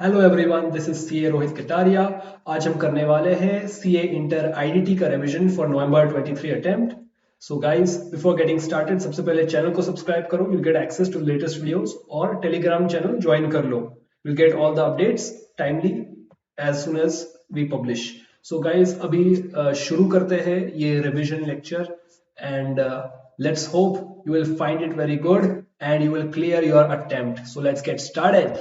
Hello everyone, this is CA Rohit Kataria. आज हम करने वाले हैं सीए इंटर आईडीटी का revision for November 23 attempt. So guys, before getting started, सबसे पहले चैनल को सब्सक्राइब करो, you get access to latest videos, और टेलीग्राम चैनल ज्वाइन कर लो, you get all the updates timely as soon as we publish. So guys, अभी शुरू करते हैं ये revision lecture, and let's hope you will find it very good and you will clear your attempt. So let's get started.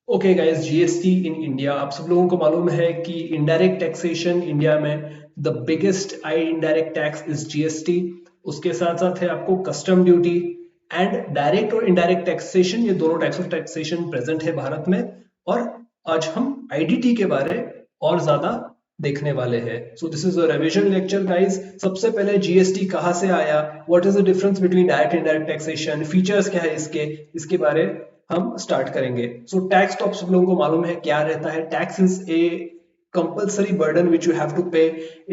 Okay guys, GST in India. आप सब लोगों को मालूम है कि इनडायरेक्ट टैक्सेशन इंडिया में the biggest I indirect tax is GST. उसके साथ साथ है आपको कस्टम ड्यूटी एंड डायरेक्ट और इनडायरेक्ट टैक्सेशन, ये दोनों टाइप्स ऑफ टैक्सेशन प्रेजेंट है भारत में। और आज हम आईडीटी के बारे और ज्यादा देखने वाले हैं। सो this is a revision lecture guys. सबसे पहले जीएसटी कहाँ से आया, what is the difference between direct and indirect taxation, features क्या है इसके बारे हम स्टार्ट करेंगे। सो टैक्स तो आप सब लोगों को मालूम है क्या रहता है। Tax is a compulsory burden which you have to pay.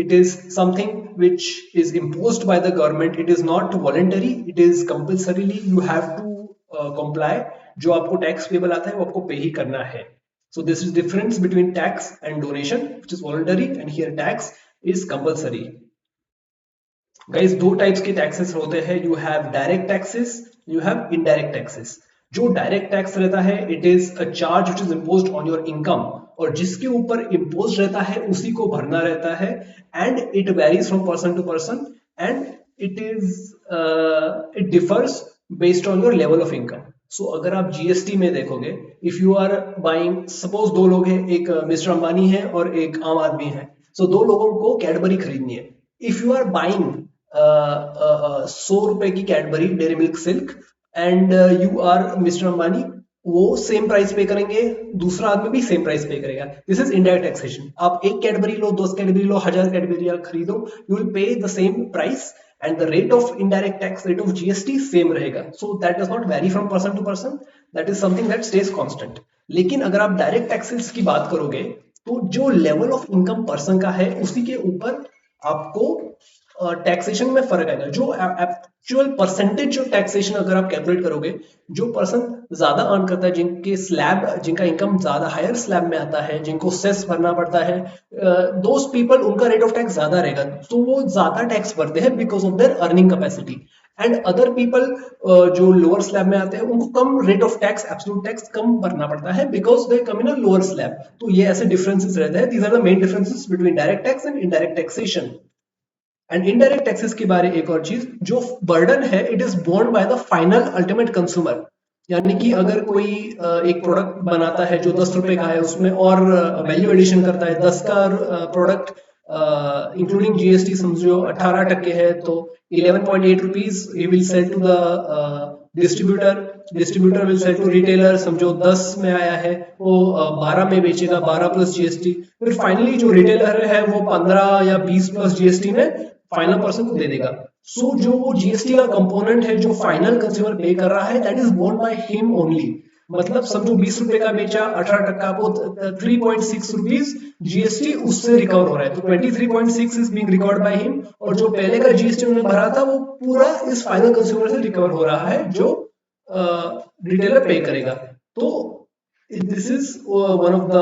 It is something which is imposed by the government. It is not voluntary, it is compulsorily you have to comply. जो आपको टैक्स पेबल आता है वो आपको पे ही करना है। So this is difference between tax and donation, which is voluntary, and here tax is compulsory. Guys, दो टाइप्स के टैक्सेस होते हैं। You have direct taxes, you have indirect taxes. जो डायरेक्ट टैक्स रहता है, it is a charge which is imposed on your income, और जिसके ऊपर इम्पोज रहता है उसी को भरना रहता है। And it varies from person to person, and it is it differs based on your level of income. So अगर आप जीएसटी में देखोगे, if you are buying, suppose दो लोग हैं, एक मिस्टर अंबानी है और एक आम आदमी है। सो दो लोगों को कैडबरी खरीदनी है। इफ यू आर बाइंग 100 रुपए की Cadbury dairy milk silk and you are mister Ambani, वो सेम प्राइस पे करेंगे, दूसरा आदमी भी सेम प्राइस पे करेगा। This is indirect taxation. आप एक कैडबरी लो, 10 कैडबरी लो, 1000 कैडबरी खरीदो, you will pay the same price, and the rate of indirect tax, rate of GST same रहेगा। So that does not vary from person to person, that is something that stays constant. लेकिन अगर आप direct taxes की बात करोगे, तो जो level of income person का है उसी के ऊपर आपको टैक्सेशन में फर्क आएगा। जो एक्चुअल परसेंटेज ऑफ टैक्सेशन अगर आप कैलकुलेट करोगे, जो पर्सन ज्यादा अर्न करता है, जिनके स्लैब, जिनका इनकम ज्यादा हायर स्लैब में आता है, जिनको सेस भरना पड़ता है, दोज पीपल, उनका रेट ऑफ टैक्स ज्यादा रहेगा। तो वो ज्यादा टैक्स भरते हैं because of their earning capacity. And other people जो लोअर स्लैब में आते हैं, उनको कम rate of tax, absolute tax कम भरना पड़ता है because they come in a lower slab. तो ये ऐसे डिफरेंसेस रहते हैं। These are the main differences between direct tax and indirect taxation. And indirect taxes के बारे एक और चीज, जो बर्डन है, it is borne by the final ultimate consumer. यानी कि अगर कोई एक प्रोडक्ट बनाता है जो 10 रुपए का है, उसमें और वैल्यू एडिशन करता है, 10 का प्रोडक्ट इंक्लूडिंग जीएसटी समझो 18% है, तो 11.8 rupees he will sell to the distributor. Distributor will sell to retailer, समझो 10 में आया है, वो 12 में बेचेगा, 12 प्लस जीएसटी। फिर फाइनली जो रिटेलर है वो 15 या 20 प्लस जीएसटी में फाइनल पर्सन को दे देगा। सो जो वो जीएसटी का कंपोनेंट है जो फाइनल कंज्यूमर पे कर रहा है, that is borne by him only. मतलब समझो 20 रुपए का बेचा, 18% को 3.6 रुपीज जीएसटी उससे रिकवर हो रहा है, तो 23.6 is being recovered by him. और जो पहले का जीएसटी उन्होंने भरा था, वो पूरा इस फाइनल कंज्यूमर से रिकवर हो रहा है, जो रिटेलर पे करेगा। तो this is one of the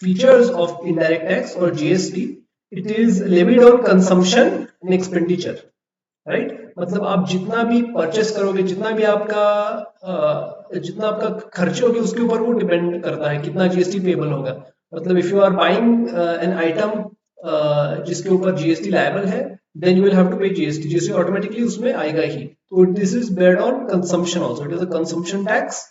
features of indirect tax or GST. It is levied on consumption and expenditure, right? मतलब आप जितना भी परचेस करोगे, जितना आपका खर्चे होंगे, उसके ऊपर वो डिपेंड करता है कितना जीएसटी पेबल होगा। मतलब if you are buying an item जिसके ऊपर जीएसटी लायबल है, then you will have to pay GST. GST automatically उसमें आएगा ही। तो this is based on consumption also, it is a consumption tax,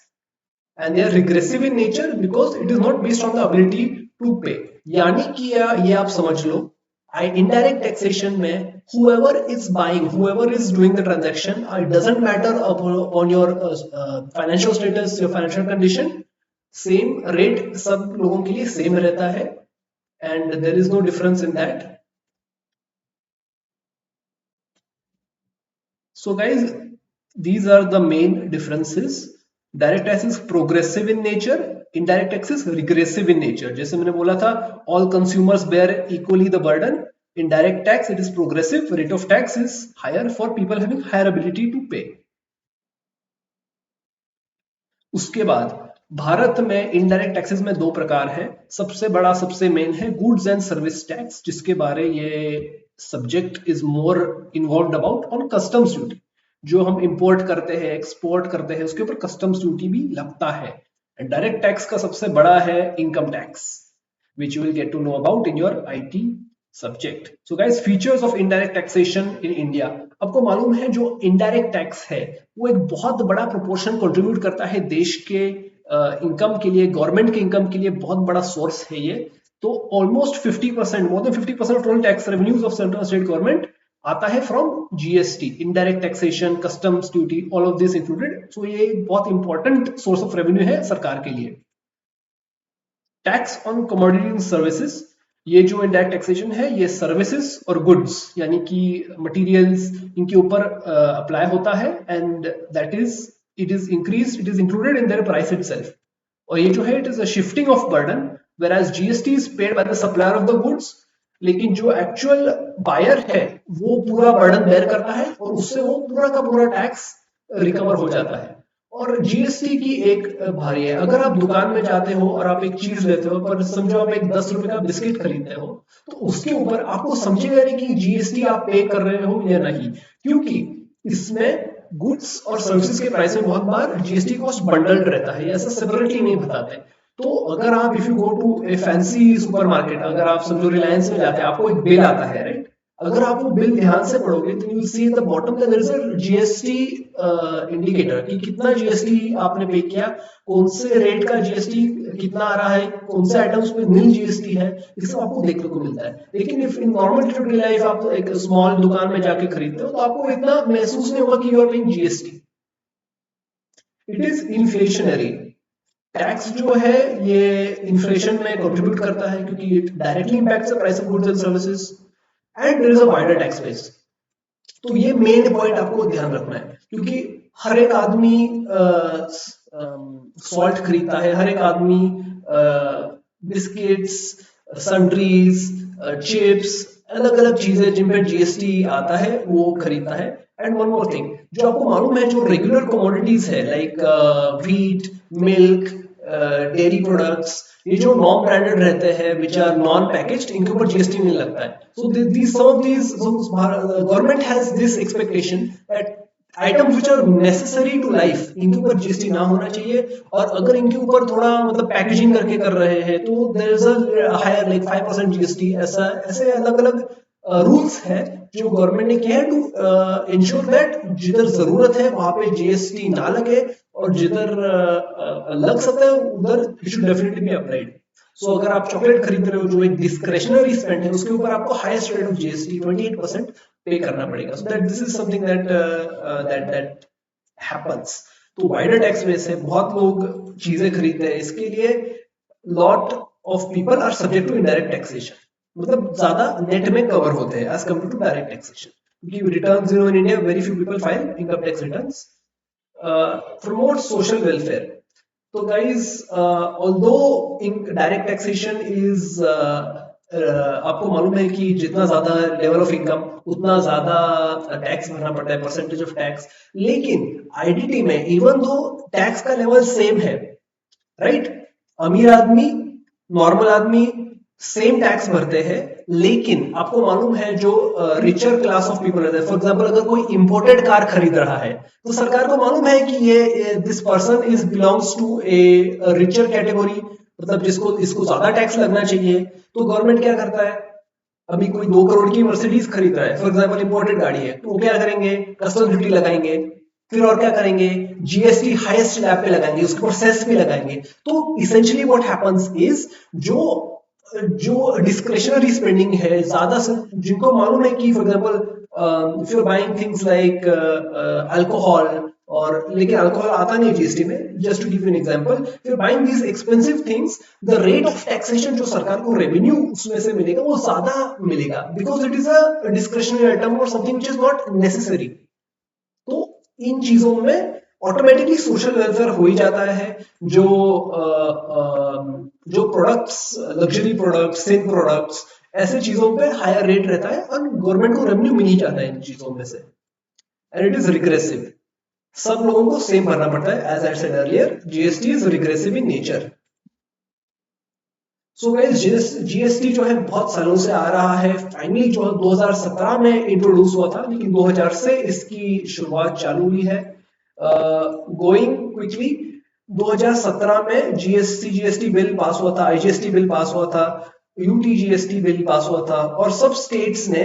and they are regressive in nature because it is not based on the ability to pay. यानी कि ये आप समझ लो, indirect taxation में whoever is buying, whoever is doing the transaction, it doesn't matter upon your financial status, your financial condition, same rate सब लोगों के लिए same रहता है, and there is no difference in that. So guys, these are the main differences. Direct tax is progressive in nature, indirect tax is regressive in nature. जैसे मैंने बोला था, all consumers bear equally the burden. In direct tax it is progressive, rate of tax is higher for people having higher ability to pay. उसके बाद भारत में indirect taxes में दो प्रकार है। सबसे बड़ा सबसे मेन है गुड्स एंड सर्विस टैक्स, जिसके बारे ये subject is more involve about on customs duty. जो हम इंपोर्ट करते हैं, एक्सपोर्ट करते हैं, उसके ऊपर कस्टम्स ड्यूटी भी लगता है। डायरेक्ट टैक्स का सबसे बड़ा है income tax, which you will get to know about in your IT subject. So guys, features of indirect taxation in India. आपको मालूम है जो इनडायरेक्ट टैक्स है वो एक बहुत बड़ा प्रोपोर्शन कंट्रीब्यूट करता है देश के इनकम के लिए, गवर्नमेंट के इनकम के लिए बहुत बड़ा सोर्स है ये। तो almost 50%, more than 50% of total tax revenues of central state government आता है from GST, indirect taxation, customs duty, all of this included. So ये बहुत इंपॉर्टेंट सोर्स ऑफ रेवेन्यू है सरकार के लिए। Tax on commodity and services, ये जो इनडायरेक्ट टैक्सेशन है ये सर्विसेज और गुड्स यानी कि मटेरियल्स इनके ऊपर अप्लाई होता है, and that is it is included in their price itself. और ये जो है it is a shifting of burden, whereas GST is paid by the supplier of the goods, लेकिन जो एक्चुअल बायर है वो पूरा बर्डन बेयर करता है और उससे वो पूरा का पूरा टैक्स रिकवर हो जाता है। और जीएसटी की एक भारी है, अगर आप दुकान में जाते हो और आप एक चीज लेते हो, पर समझो आप एक 10 रुपए का बिस्किट खरीदते हो, तो उसके ऊपर आपको समझेगा नहीं कि जीएसटी आप पे कर रहे हो या नहीं, क्योंकि इसमें गुड्स और सर्विसेज के प्राइस में बहुत बार जीएसटी कॉस्ट बंडल्ड रहता है, ऐसा सेपरेटली नहीं बताते। तो अगर आप if you go to a fancy supermarket, अगर आप समझो रिलायंस में जाते हैं, आपको एक बिल आता है, राइट? अगर आप वो बिल ध्यान से पढ़ोगे तो you will see the bottom there is a GST indicator कि कितना जीएसटी आपने पे किया, कौन से रेट का जीएसटी कितना आ रहा है, कौन से आइटम्स पे नील जीएसटी है, ये सब आपको देखने को मिलता है। लेकिन if in normal day life आप एक स्मॉल दुकान में जाके खरीदते हो तो आपको इतना महसूस नहीं होगा कि you are paying GST. It is inflationary. Tax जो है ये इन्फ्लेशन में कंट्रीब्यूट करता है क्योंकि it directly impacts the price of goods and services, and there is a wider tax base. तो ये मेन पॉइंट आपको ध्यान रखना है, क्योंकि हर एक आदमी सॉल्ट खरीदता है, हर एक आदमी बिस्किट्स, सन्ड्रीज, चिप्स, अलग अलग चीजें जिन पे जीएसटी आता है वो खरीदता है। एंड वन मोर थिंग, जो आपको मालूम है जो रेगुलर कमोडिटीज है like wheat, milk, dairy products, ये जो नॉन ब्रांडेड रहते हैं विच आर नॉन पैकेज्ड, इनके ऊपर जीएसटी नहीं लगता है। So some of these government has this expectation that items which are necessary to life, इनके ऊपर जीएसटी ना होना चाहिए, और अगर इनके ऊपर थोड़ा मतलब पैकेजिंग करके कर रहे हैं तो there is a higher like 5% GST. ऐसा ऐसे अलग अलग रूल्स है जो गवर्नमेंट ने किया है टू इंश्योर दैट जिधर जरूरत है वहां पे जीएसटी ना लगे, और जिधर लग सकता है उधर it should definitely be applied. So अगर आप चॉकलेट खरीद रहे हो जो एक डिस्क्रेशनरी स्पेंड है, उसके ऊपर आपको हाईएस्ट रेट ऑफ जीएसटी 28% पे करना पड़ेगा। So that this is something that happens. तो वाइडर टैक्स बेस है, बहुत लोग चीजें खरीदते हैं, इसके लिए lot of people are subject to indirect taxation, मतलब ज्यादा नेट में कवर होते हैं as compare to direct taxation, क्योंकि returns in India very few people file income tax returns. Promote social welfare. तो guys although indirect taxation is आपको मालूम है कि जितना ज्यादा लेवल ऑफ इनकम उतना ज्यादा टैक्स भरना पड़ता है, परसेंटेज ऑफ टैक्स। लेकिन आईडीटी में इवन दो टैक्स का लेवल सेम है, राइट? अमीर आदमी, नॉर्मल आदमी सेम टैक्स भरते हैं, लेकिन आपको मालूम है जो रिचर क्लास ऑफ पीपल रहते हैं, फॉर एग्जांपल अगर कोई इंपोर्टेड कार खरीद रहा है तो सरकार को मालूम है कि ये this person is belongs to a richer category, मतलब जिसको इसको ज्यादा टैक्स लगना चाहिए। तो गवर्नमेंट क्या करता है, अभी कोई 2 करोड़ की मर्सिडीज खरीद रहा है, फॉर एग्जांपल इंपोर्टेड गाड़ी है, तो वो क्या करेंगे, कस्टम ड्यूटी लगाएंगे, फिर और क्या करेंगे, जीएसटी हाईएस्ट स्लैब पे लगाएंगे, उसके ऊपर सेस भी लगाएंगे। तो इसेंशियली व्हाट हैपेंस इज जो जो डिस्क्रिशनरी स्पेंडिंग है ज्यादा से, जिनको मालूम है कि for example if you are buying things like alcohol, और लेकिन अल्कोहल आता नहीं जीएसटी में, just to give you an example, if you buying these expensive things, the rate of taxation जो सरकार को रेवेन्यू उसमें से मिलेगा वो ज्यादा मिलेगा, because it is a discretionary item और something which is not necessary. तो इन चीजों में ऑटोमेटिकली सोशल वेलफेयर हो ही जाता है। जो जो products, luxury products, sin products, ऐसे चीजों पे हायर रेट रहता है और गवर्नमेंट को रेवेन्यू मिल ही जाता है इन चीजों में से, एंड इट इज रिग्रेसिव। सब लोगों को सेम भरना पड़ता है। As I said earlier, GST is regressive in nature. So guys, GST जो है बहुत सालों से आ रहा है। फाइनली जो 2017 में इंट्रोड्यूस हुआ था, लेकिन 2000 से इसकी शुरुआत चालू हुई है। गोइंग क्विकली, 2017 में जीएसटी बिल पास हुआ था, आईजीएसटी बिल पास हुआ था, यूटीजीएसटी बिल पास हुआ था, और सब स्टेट्स ने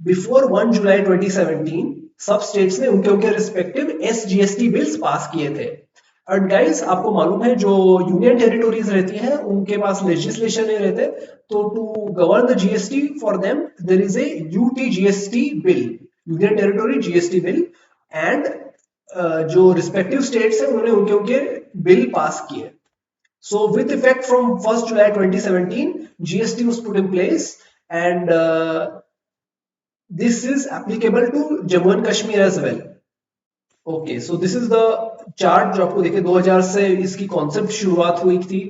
बिफोर 1 जुलाई 2017 सब स्टेट्स ने उनके उनके रिस्पेक्टिव एसजीएसटी बिल्स पास किए थे। एंड गाइस, आपको मालूम है जो यूनियन टेरिटोरीज रहती हैं उनके पास लेजिस्लेशन नहीं रहते, तो to govern the GST for them there is a UTGST bill, union territory GST bill. And जो रिस्पेक्टिव स्टेट्स हैं उन्होंने उनके उनके बिल पास किए। So with effect from 1st July 2017, GST was put in place, and this is applicable to Jammu and Kashmir as well. Okay, so this is the chart जो आपको देखे 2000 से इसकी कॉन्सेप्ट शुरुआत हुई थी।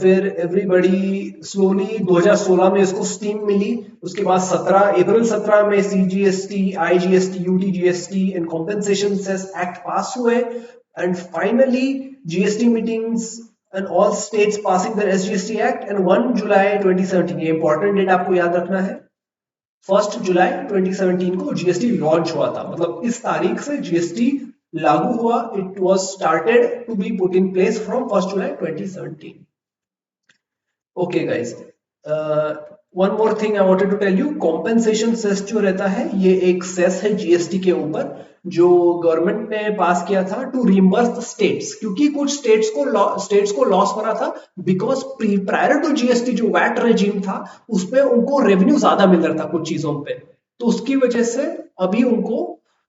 फिर एवरीबडी स्लोली 2016 में इसको स्टीम मिली। उसके बाद अप्रैल 17 में CGST, IGST, UTGST and compensation cess act pass हुए। And finally GST meetings and all states passing the SGST act, and 1 जुलाई 2017, ये इंपॉर्टेंट डेट आपको याद रखना है, 1 जुलाई 2017 को जीएसटी लॉन्च हुआ था। मतलब इस तारीख से जीएसटी लागू हुआ। It was started to be put in place from 1 July 2017। Okay guys, one more thing I wanted to tell you, compensation cess जो रहता है ये एक सेस है जीएसटी के ऊपर, जो गवर्नमेंट ने पास किया था टू रिइंबर्स द स्टेट्स, क्योंकि कुछ स्टेट्स को लॉस हो रहा था बिकॉज प्रायर टू जीएसटी जो वैट रेजिम था उसमें उनको रेवेन्यू ज्यादा मिल रहा था कुछ चीजों पे, तो उसकी वजह से अभी उनको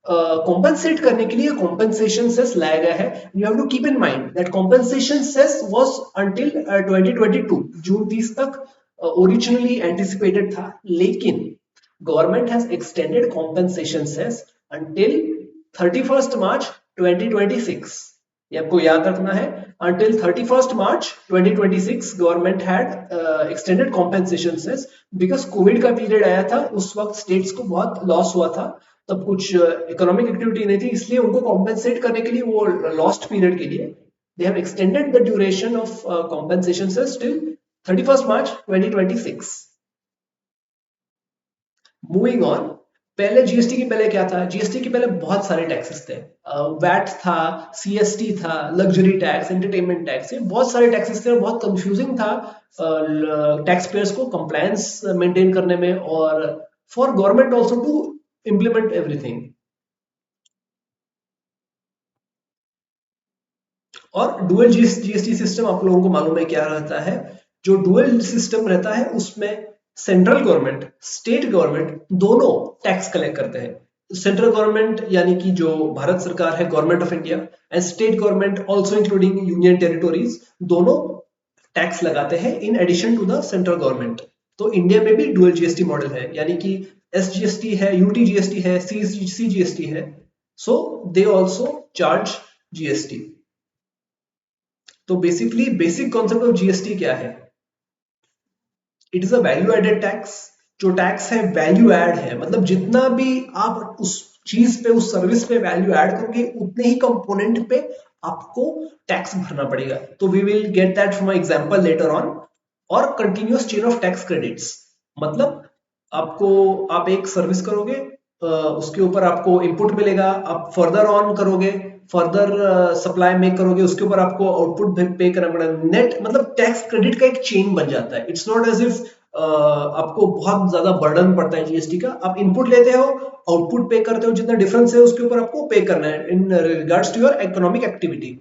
कॉम्पेंसेट करने के लिए कॉम्पेंसेशन सेस लाया गया है। You have to keep in mind that compensation cess was until 2022 June 30 तक ओरिजिनली एंटिसिपेटेड था, लेकिन government has extended compensation cess until 31st March 2026। ये आपको याद रखना है, until 31st March 2026 government had extended compensation cess, because Covid का period आया था, उस वक्त स्टेट्स को बहुत लॉस हुआ था, तब कुछ इकोनॉमिक एक्टिविटी नहीं थी, इसलिए उनको कॉम्पेंसेट करने के लिए वो लॉस्ट पीरियड के लिए they have extended the duration of compensation cess till 31st March 2026। Moving on, पहले जीएसटी के पहले क्या था? जीएसटी के पहले बहुत सारे टैक्सेस थे। वैट था, सीएसटी था, लग्जरी टैक्स, एंटरटेनमेंट टैक्स, ये बहुत सारे टैक्सेस थे और बहुत कंफ्यूजिंग था टैक्स पेयर्स को कंप्लायंस मेंटेन करने में, और for government also to implement everything. और डुअल जीएसटी सिस्टम आप लोगों को मालूम है क्या रहता है? जो डुअल सिस्टम रहता है उसमें सेंट्रल गवर्नमेंट, स्टेट गवर्नमेंट दोनों टैक्स कलेक्ट करते हैं। सेंट्रल गवर्नमेंट यानी कि जो भारत सरकार है, government of India, and state government also including union territories, दोनों टैक्स लगाते हैं in addition to the central government. तो इंडिया में भी डुअल जीएसटी मॉडल है, यानी कि एसजीएसटी है, यूटीजीएसटी है, सीजीएसटी है, so they also charge GST. तो basically basic concept of GST क्या है? It is a value added tax. जो टैक्स है वैल्यू एड है, मतलब जितना भी आप उस चीज पे, उस सर्विस पे वैल्यू ऐड करोगे उतने ही कंपोनेंट पे आपको टैक्स भरना पड़ेगा। तो we will get that from example later on. और continuous chain of tax credits, मतलब आप एक सर्विस करोगे, उसके ऊपर आपको इनपुट मिलेगा, आप फर्दर ऑन करोगे, फर्दर सप्लाई मेक करोगे, उसके ऊपर आपको आउटपुट पे करना पड़ेगा। नेट मतलब टैक्स क्रेडिट का एक चेन बन जाता है। इट्स नॉट एज इफ आपको बहुत ज्यादा बर्डन पड़ता है जीएसटी का। आप इनपुट लेते हो, आउटपुट पे करते हो, जितना डिफरेंस है उसके ऊपर आपको पे करना है in regards to your economic activity.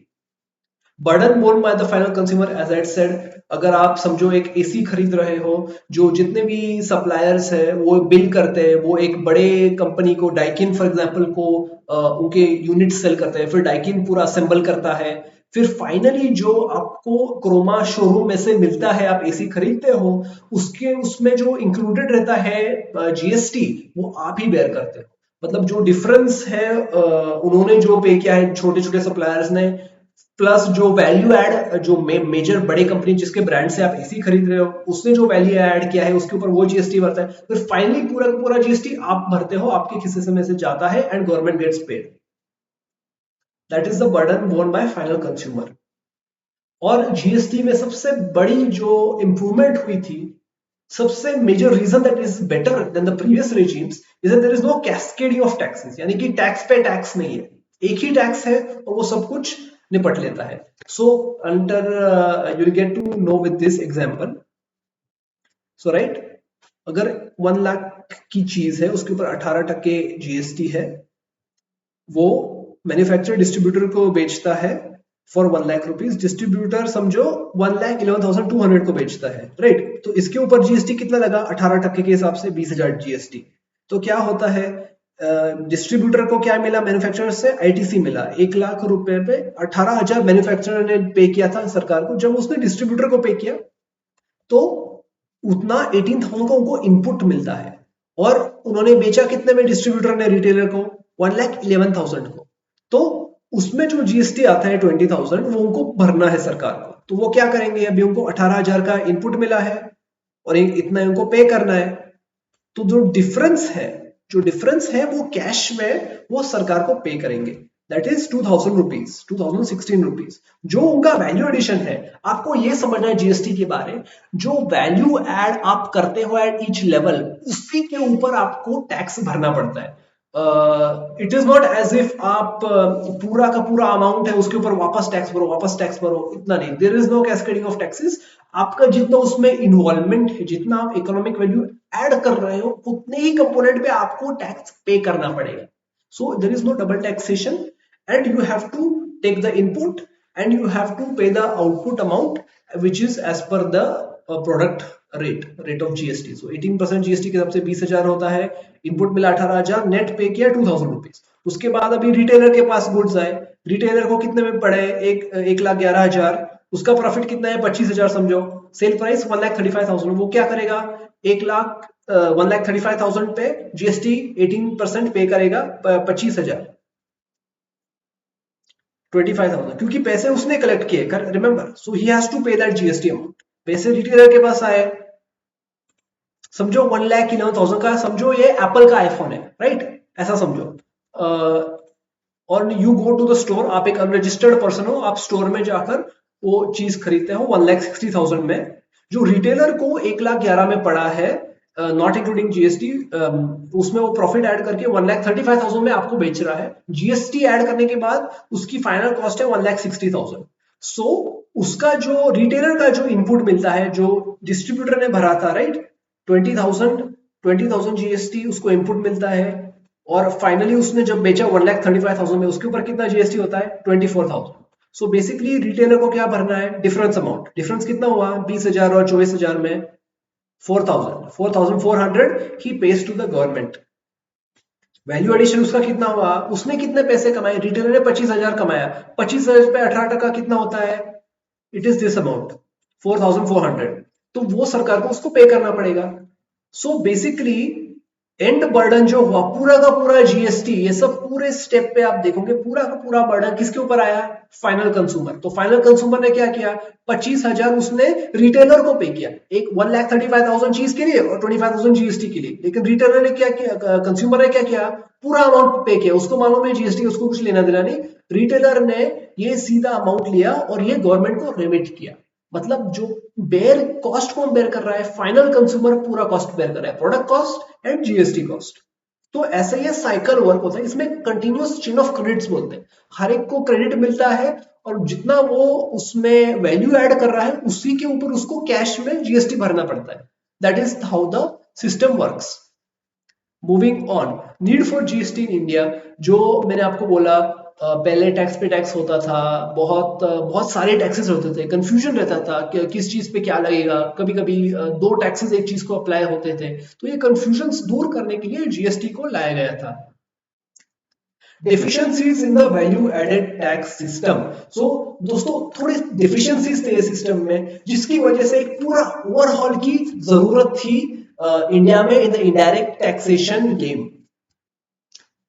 Burden borne by the final consumer, as I said. अगर आप समझो एक एसी खरीद रहे हो, जो जितने भी सप्लायर्स है वो बिल करते हैं, वो एक बड़े कंपनी को, डाइकिन फॉर एग्जांपल को, उनके यूनिट सेल करते हैं, फिर डाइकिन पूरा असेंबल करता है, फिर फाइनली जो आपको क्रोमा शोरूम में से मिलता है, आप एसी खरीदते हो, उसमें जो इंक्लूडेड रहता है जीएसटी, वो आप ही बेयर करते हो। मतलब जो डिफरेंस है उन्होंने जो पे किया है छोटे छोटे सप्लायर्स ने, प्लस जो वैल्यू एड जो मेजर बड़े कंपनी जिसके ब्रांड से आप एसी खरीद रहे हो, उसने जो वैल्यू ऐड किया है उसके ऊपर वो जीएसटी भरता है। फिर फाइनली पूरा का पूरा जीएसटी आप भरते हो, आपके खिस्से से में से जाता है, and government gets paid. That is the burden borne by final consumer. और जीएसटी में सबसे बड़ी जो इंप्रूवमेंट हुई थी, सबसे major reason that is better than the previous regimes is that there is no cascading of taxes, यानी कि टैक्स पे टैक्स नहीं है, एक ही टैक्स है और वो सब कुछ निपट लेता है। So under you will get to know with this example. So right, अगर 1 लाख की चीज है उसके ऊपर 18% जीएसटी है, वो मैन्युफैक्चरर डिस्ट्रीब्यूटर को बेचता है फॉर 1 लाख रुपीज, डिस्ट्रीब्यूटर समझो 1,11,200 को बेचता है, राइट। तो इसके ऊपर जीएसटी कितना लगा 18% के हिसाब से 20,000 जीएसटी। तो क्या होता है, डिस्ट्रीब्यूटर को क्या मिला मैन्युफैक्चरर से, आईटीसी मिला 1 लाख रुपए पे 18,000 मैन्युफैक्चरर ने पे किया था सरकार को। जब उसने डिस्ट्रीब्यूटर को पे किया तो उतना 18,000 का उनको इनपुट मिलता है, और उन्होंने बेचा कितने में डिस्ट्रीब्यूटर ने रिटेलर को, 1,11,000 को। तो उसमें जो जीएसटी आता है 20,000 वो उनको भरना है सरकार को। तो वो क्या करेंगे, अभी उनको 18,000 का इनपुट मिला है और इतना उनको पे करना है। तो जो डिफरेंस है वो कैश में वो सरकार को पे करेंगे, दैट इज 2,000 रुपीज, 2016 रुपीज। जो उनका वैल्यू एडिशन है, आपको ये समझना है जीएसटी के बारे, जो वैल्यू एड आप करते हो एट ईच लेवल, उसी के ऊपर आपको टैक्स भरना पड़ता है। It is not as if आप पूरा का पूरा अमाउंट है उसके ऊपर वापस टैक्स भरो, इतना नहीं। There is no cascading of taxes. आपका जितना उसमें इन्वॉल्वमेंट है, जितना आप इकोनॉमिक वैल्यू ऐड कर रहे हो, उतने ही कंपोनेंट पे आपको टैक्स पे करना पड़ेगा। So there is no double taxation and you have to take the input and you have to pay the output amount which is as per the product rate of GST. So 18% GST के हिसाब से 20,000 होता है, input मिला 18,000, net पे किया 2,000 rupees. उसके बाद अभी रिटेलर के पास गुड्स आए, रिटेलर को कितने में पड़े, 1,11,000, उसका प्रॉफिट कितना है 25,000 समझो, सेल प्राइस 1,35,000। वो क्या करेगा, 1,35,000 पे जीएसटी 18% पे करेगा 25,000, 25,000, क्योंकि पैसे उसने कलेक्ट किए, remember. So he has to pay that GST amount. पैसे रिटेलर के पास आए, समझो 1,11,000 का, समझो ये एप्पल का आईफोन है, राइट, ऐसा समझो। और you go to the store, आप एक अनरजिस्टर्ड पर्सन हो, आप स्टोर में जाकर वो चीज खरीदते हो 1,60,000 में। जो रिटेलर को 1,11,000 में पड़ा है नॉट इंक्लूडिंग जीएसटी, उसमें वो प्रॉफिट ऐड करके 1,35,000 में आपको बेच रहा है। जीएसटी ऐड करने के बाद उसकी फाइनल कॉस्ट है 1,60,000। सो उसका जो रिटेलर का जो इनपुट मिलता है, जो डिस्ट्रीब्यूटर ने भरा था, राइट, 20,000 जीएसटी उसको इनपुट मिलता है, और फाइनली उसने जब बेचा 1,35,000 में, उसके ऊपर कितना जीएसटी होता है 24,000। सो बेसिकली रिटेलर को क्या भरना है, डिफरेंस अमाउंट। डिफरेंस कितना हुआ 20,000 और 24,000 में, 4,400 ही pays to the government. Value addition उसका कितना हुआ, उसने कितने पैसे कमाए, रिटेलर ने 25,000 कमाया, 25,000 पे 18% कितना होता है, इट इज दिस अमाउंट 4,400। तो वो सरकार को उसको पे करना पड़ेगा। सो बेसिकली एंड बर्डन जो हुआ पूरा का पूरा जीएसटी, ये सब पूरे स्टेप पे आप देखोगे पूरा का पूरा बर्डन किसके ऊपर आया, फाइनल कंज्यूमर। तो फाइनल कंज्यूमर ने क्या किया, 25,000 उसने रिटेलर को पे किया, एक 1,35,000 चीज के लिए और 25,000 जीएसटी के लिए। लेकिन रिटेलर ने क्या किया, कंज्यूमर ने क्या किया, पूरा अमाउंट पे किया। उसको मालूम है जीएसटी, उसको कुछ लेना देना नहीं। रिटेलर ने ये सीधा अमाउंट लिया और ये गवर्नमेंट को रेमिट किया। मतलब जो बेयर कॉस्ट कौन बेयर कर रहा है, फाइनल कंज्यूमर पूरा कॉस्ट बेयर कर रहा है, product cost and GST cost. तो ऐसे ये साइकिल वर्क होता है, इसमें कंटिन्यूअस चेन ऑफ क्रेडिट्स बोलते हैं। हर एक को क्रेडिट मिलता है और जितना वो उसमें वैल्यू ऐड कर रहा है उसी के ऊपर उसको कैश में जीएसटी भरना पड़ता है। That is how the system works. Moving on, need for GST in India. जो मैंने आपको बोला पहले टैक्स पे टैक्स होता था, बहुत सारे टैक्सेस होते थे, कंफ्यूजन रहता था कि किस चीज पे क्या लगेगा। कभी कभी 2 टैक्सेस एक चीज को अप्लाई होते थे। तो ये कंफ्यूजन दूर करने के लिए जीएसटी को लाया गया था। Deficiencies in the value added tax system. So दोस्तों थोड़े डेफिशिएंसीज थे सिस्टम में, जिसकी वजह से एक पूरा ओवरहॉल की जरूरत थी इंडिया में in the indirect taxation game.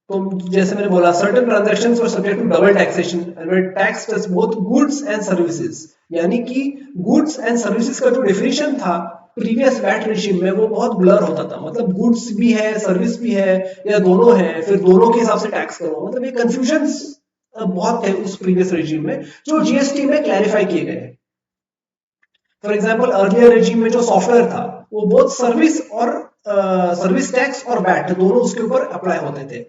तो जैसे मैंने बोला, certain transactions were subject to double taxation and tax touch both goods and services. यानी कि गुड्स एंड सर्विसेज का जो डेफिनेशन था प्रीवियस वैट रेजिम में वो बहुत ब्लर होता था। मतलब गुड्स भी है, सर्विस भी है, या दोनों है, फिर दोनों के हिसाब से टैक्स करो। मतलब ये कंफ्यूजन बहुत थे उस प्रीवियस रेजिम में जो जीएसटी में क्लैरिफाई किए गए। फॉर एग्जांपल अर्लियर रेजिम में जो सॉफ्टवेयर था वो बहुत सर्विस और सर्विस टैक्स और वैट दोनों उसके ऊपर अप्लाई होते थे।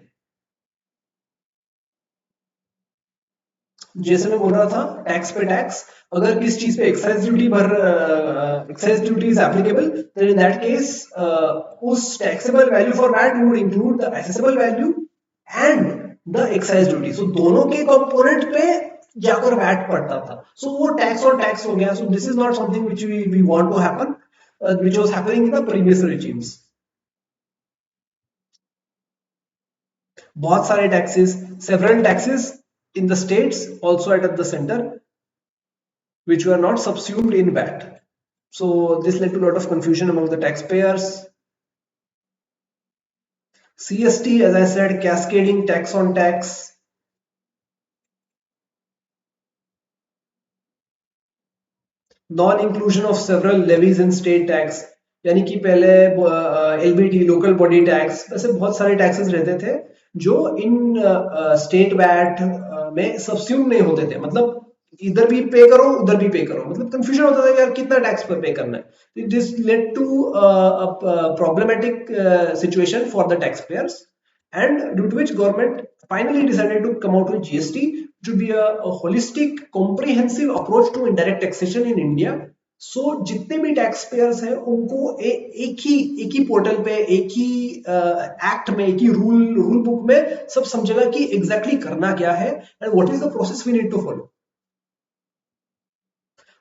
जैसे मैं बोल रहा था टैक्स पे टैक्स, अगर किस चीज पे excise duty is applicable, then in that case उस taxable value for VAT would include the assessable value and the excise duty. So दोनों के कंपोनेंट पे जाकर वैट पड़ता था। सो वो टैक्स और टैक्स हो गया। So this is not something which we want to happen, which was happening in the previous regimes। बहुत सारे taxes, several taxes in the states also at the center which were not subsumed in VAT. So this led to a lot of confusion among the taxpayers. CST, as I said, cascading tax on tax. Non-inclusion of several levies in state tax, यानी कि पहले LBT local body tax, वैसे बहुत सारे taxes रहते थे जो इन state VAT में सब्स्यूम नहीं होते थे। मतलब इधर भी पे करो उधर भी पे करो, मतलब कंफ्यूजन होता था यार कितना टैक्स पर पे करना है। This led to problematic situation for the tax payers, and due to which government finally decided to come out with GST to be a holistic comprehensive approach to indirect taxation in India। सो जितने भी tax payers हैं उनको एक ही portal पे, एक ही act में, एक ही rule book में सब समझेगा कि एग्जैक्टली करना क्या है and what is the process we need to follow.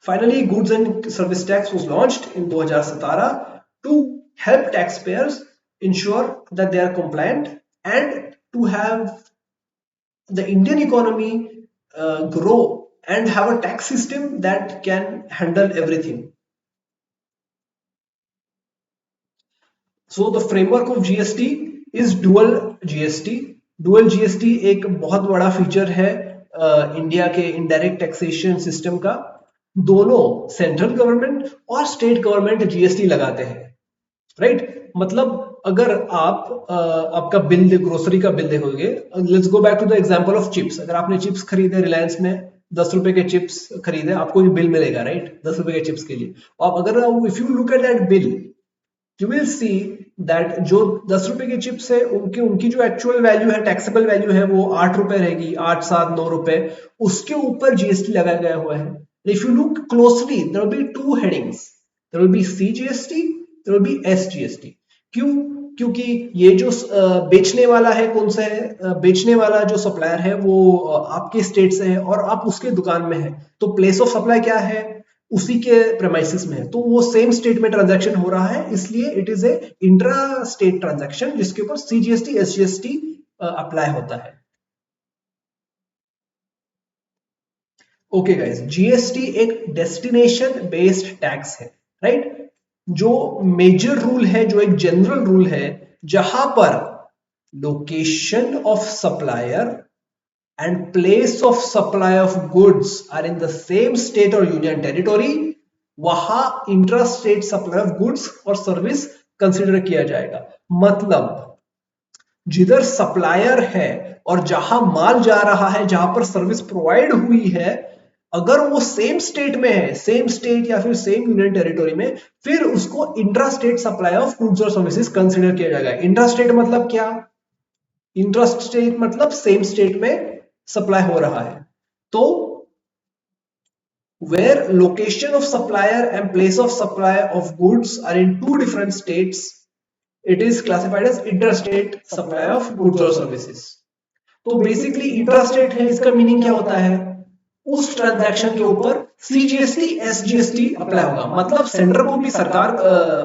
Finally, goods and service tax was launched in 2017 to help taxpayers ensure that they are compliant and to have the Indian economy grow and have a tax system that can handle everything. So the framework of GST is dual GST। dual GST एक बहुत बड़ा feature है India के indirect taxation system का। दोनों central government और state government GST लगाते हैं, राइट। मतलब अगर आप आपका बिल, ग्रोसरी का बिल देखोगे, let's go back to the example of chips. अगर आपने चिप्स खरीदे रिलायंस में, 10 रुपए के चिप्स खरीदे, आपको भी बिल मिलेगा, राइट, 10 रुपए के चिप्स के लिए। और अगर if you look at that bill, you will see that जो 10 रुपए के चिप्स है उनकी उनकी जो एक्चुअल वैल्यू है, टैक्सेबल वैल्यू है, वो 8 रुपए रहेगी, 8, 7, 9 रुपए। उसके ऊपर जीएसटी लगाया गया हुआ है। If you look closely, there will be two headings, there will be CGST, there will be SGST. क्यों? क्योंकि ये जो बेचने वाला है, कौन सा है, बेचने वाला जो सप्लायर है वो आपके स्टेट से है और आप उसके दुकान में है, तो प्लेस ऑफ सप्लाई क्या है, उसी के प्रेमाइसिस में है, तो वो सेम स्टेट में ट्रांजैक्शन हो रहा है, इसलिए it is A intra state transaction जिसके ऊपर सीजीएसटी एसजीएसटी अप्लाई होता है। ओके गाइस, जीएसटी एक डेस्टिनेशन बेस्ड टैक्स है, राइट। जो मेजर रूल है, जो एक जनरल रूल है, जहां पर location of supplier and place of supply of goods are in the same state or union territory, वहां इंट्रास्टेट सप्लाई ऑफ गुड्स और सर्विस कंसिडर किया जाएगा। मतलब जिधर सप्लायर है और जहां माल जा रहा है, जहां पर सर्विस प्रोवाइड हुई है, अगर वो सेम स्टेट में है, सेम स्टेट या फिर सेम यूनियन टेरिटोरी में, फिर उसको इंट्रास्टेट सप्लाई ऑफ गुड्स और सर्विसेज कंसिडर किया जाएगा। इंट्रास्टेट मतलब क्या? इंट्रास्टेट मतलब सेम स्टेट में सप्लाई हो रहा है। तो where location of supplier and place of supply of goods are in two different states, it is classified as interstate supply of goods or services। तो बेसिकली इंट्रास्टेट है, इसका meaning क्या होता है? उस ट्रांजैक्शन के ऊपर सीजीएसटी एसजीएसटी अप्लाई होगा। मतलब सेंटर को भी, सरकार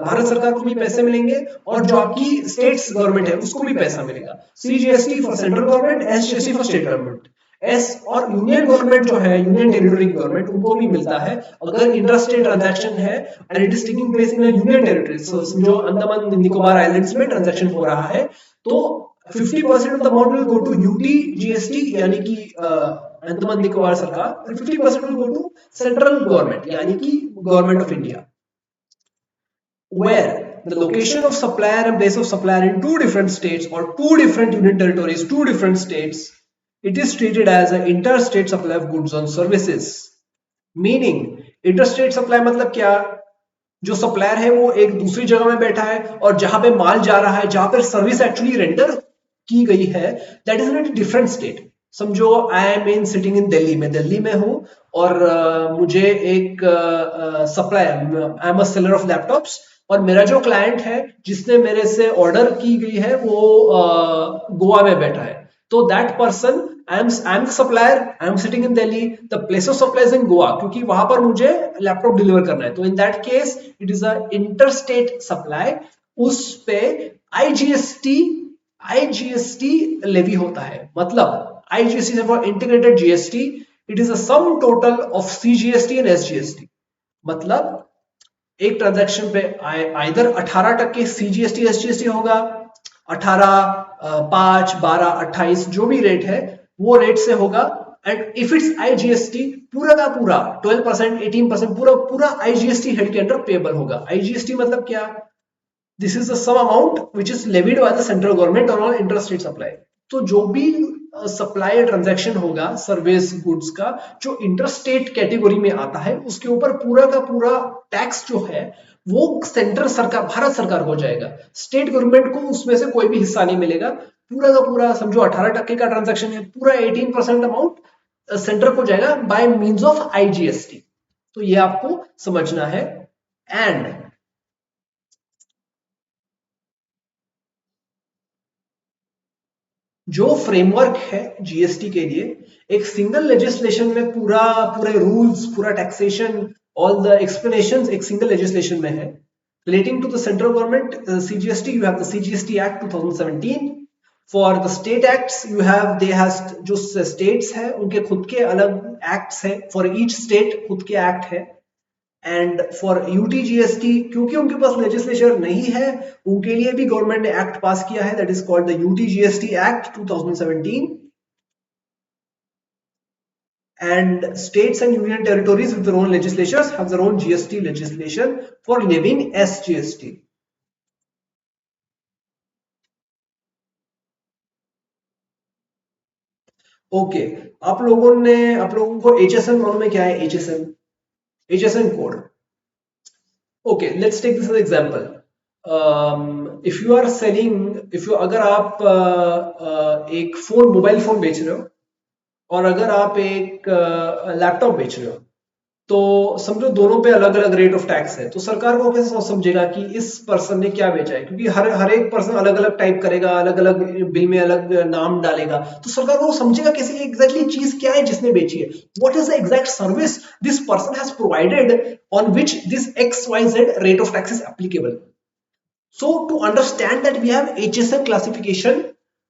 भारत सरकार को भी पैसे मिलेंगे और जो आपकी स्टेट्स गवर्नमेंट है उसको भी पैसा मिलेगा। CGST for central government, SGST for state government. S और यूनियन गवर्नमेंट जो है, यूनियन टेरिटरी गवर्नमेंट, उनको भी मिलता है अगर इंट्रास्टेट ट्रांजैक्शन है and it is taking place in union territory. जो अंडमान निकोबार आइलैंड्स में ट्रांजैक्शन हो रहा है, तो 50% of the amount will go to UT GST, यानी कि अंडमान निकोबार सरकार, and 50% will go to central government, यानी कि government of India. Where the location of supplier and place of supplier in two different states or two different union territories, two different states, It is treated as an interstate supply of goods and services. Meaning interstate supply मतलब क्या, जो supplier है वो एक दूसरी जगह में बैठा है और जहां पे माल जा रहा है, जहां पर सर्विस एक्चुअली रेंडर की गई है, that is in a different state. समझो I am in sitting in Delhi, में दिल्ली में हूं और मुझे एक supplier, I am a seller of laptops, और मेरा जो क्लाइंट है जिसने मेरे से ऑर्डर की गई है वो गोवा में बैठा है. तो that person, I am the supplier, I am sitting in Delhi, the place of supply is in Goa, क्योंकि वहां पर मुझे लैपटॉप डिलीवर करना है. तो इन that case it is a interstate supply. उस पे आईजीएसटी आईजीएसटी लेवी होता है. मतलब IGST for integrated GST, it is a sum total of CGST and SGST. मतलब एक ट्रांजैक्शन पे आइदर 18% सीजीएसटी एसजीएसटी होगा, 18, 5, 12, 28 जो भी रेट है वो रेट से होगा. एंड इफ इट्स आईजीएसटी, पूरा का पूरा 12%, 18% पूरा पूरा आईजीएसटी हेड के अंडर पेबल होगा. आईजीएसटी मतलब क्या, this is the sum amount which is levied by the central government on all interstate supply. तो जो भी सप्लाई ट्रांजैक्शन होगा सर्विस गुड्स का जो इंटरस्टेट कैटेगरी में आता है, उसके ऊपर पूरा का पूरा टैक्स जो है वो सेंट्रल सरकार, भारत सरकार को जाएगा. स्टेट गवर्नमेंट को उसमें से कोई भी हिस्सा नहीं मिलेगा. पूरा का पूरा समझो 18% का ट्रांजैक्शन है, पूरा 18% अमाउंट सेंटर को जाएगा बाय मींस ऑफ आईजीएसटी. तो ये आपको समझना है. एंड जो फ्रेमवर्क है जीएसटी के लिए, एक सिंगल लेजिस्लेशन में पूरा पूरे रूल्स, पूरा टैक्सेशन, ऑल द एक्सप्लेनेशंस एक सिंगल लेजिस्लेशन में है. Relating to the central government CGST, you have the CGST act 2017. For the state acts you have, they has, जो स्टेट्स है उनके खुद के अलग एक्ट्स है. फॉर ईच स्टेट खुद के एक्ट है. एंड फॉर यूटीजीएसटी, क्योंकि उनके पास लेजिस्लेचर नहीं है, उनके लिए भी गवर्नमेंट ने एक्ट पास किया है, that is called the UTGST act 2017. And states and union territories with their own legislatures have their own GST legislation for levying SGST. Okay, आप लोगों को एचएसएन मालूम है क्या है? HSN code. Okay, let's take this as an example. If you are selling, अगर आप एक मोबाइल फोन बेच रहे हो और अगर आप एक लैपटॉप बेच रहे हो, तो समझो दोनों पे अलग अलग रेट ऑफ टैक्स है. तो सरकार को कैसे समझेगा कि इस पर्सन ने क्या बेचा है, क्योंकि हर एक पर्सन अलग अलग टाइप करेगा, अलग अलग बिल में अलग नाम डालेगा. तो सरकार को समझेगा कैसे एग्जैक्टली चीज क्या है जिसने बेची है, what is the exact service this person has provided on which this XYZ rate of tax is applicable. So to understand that we have HSM classification,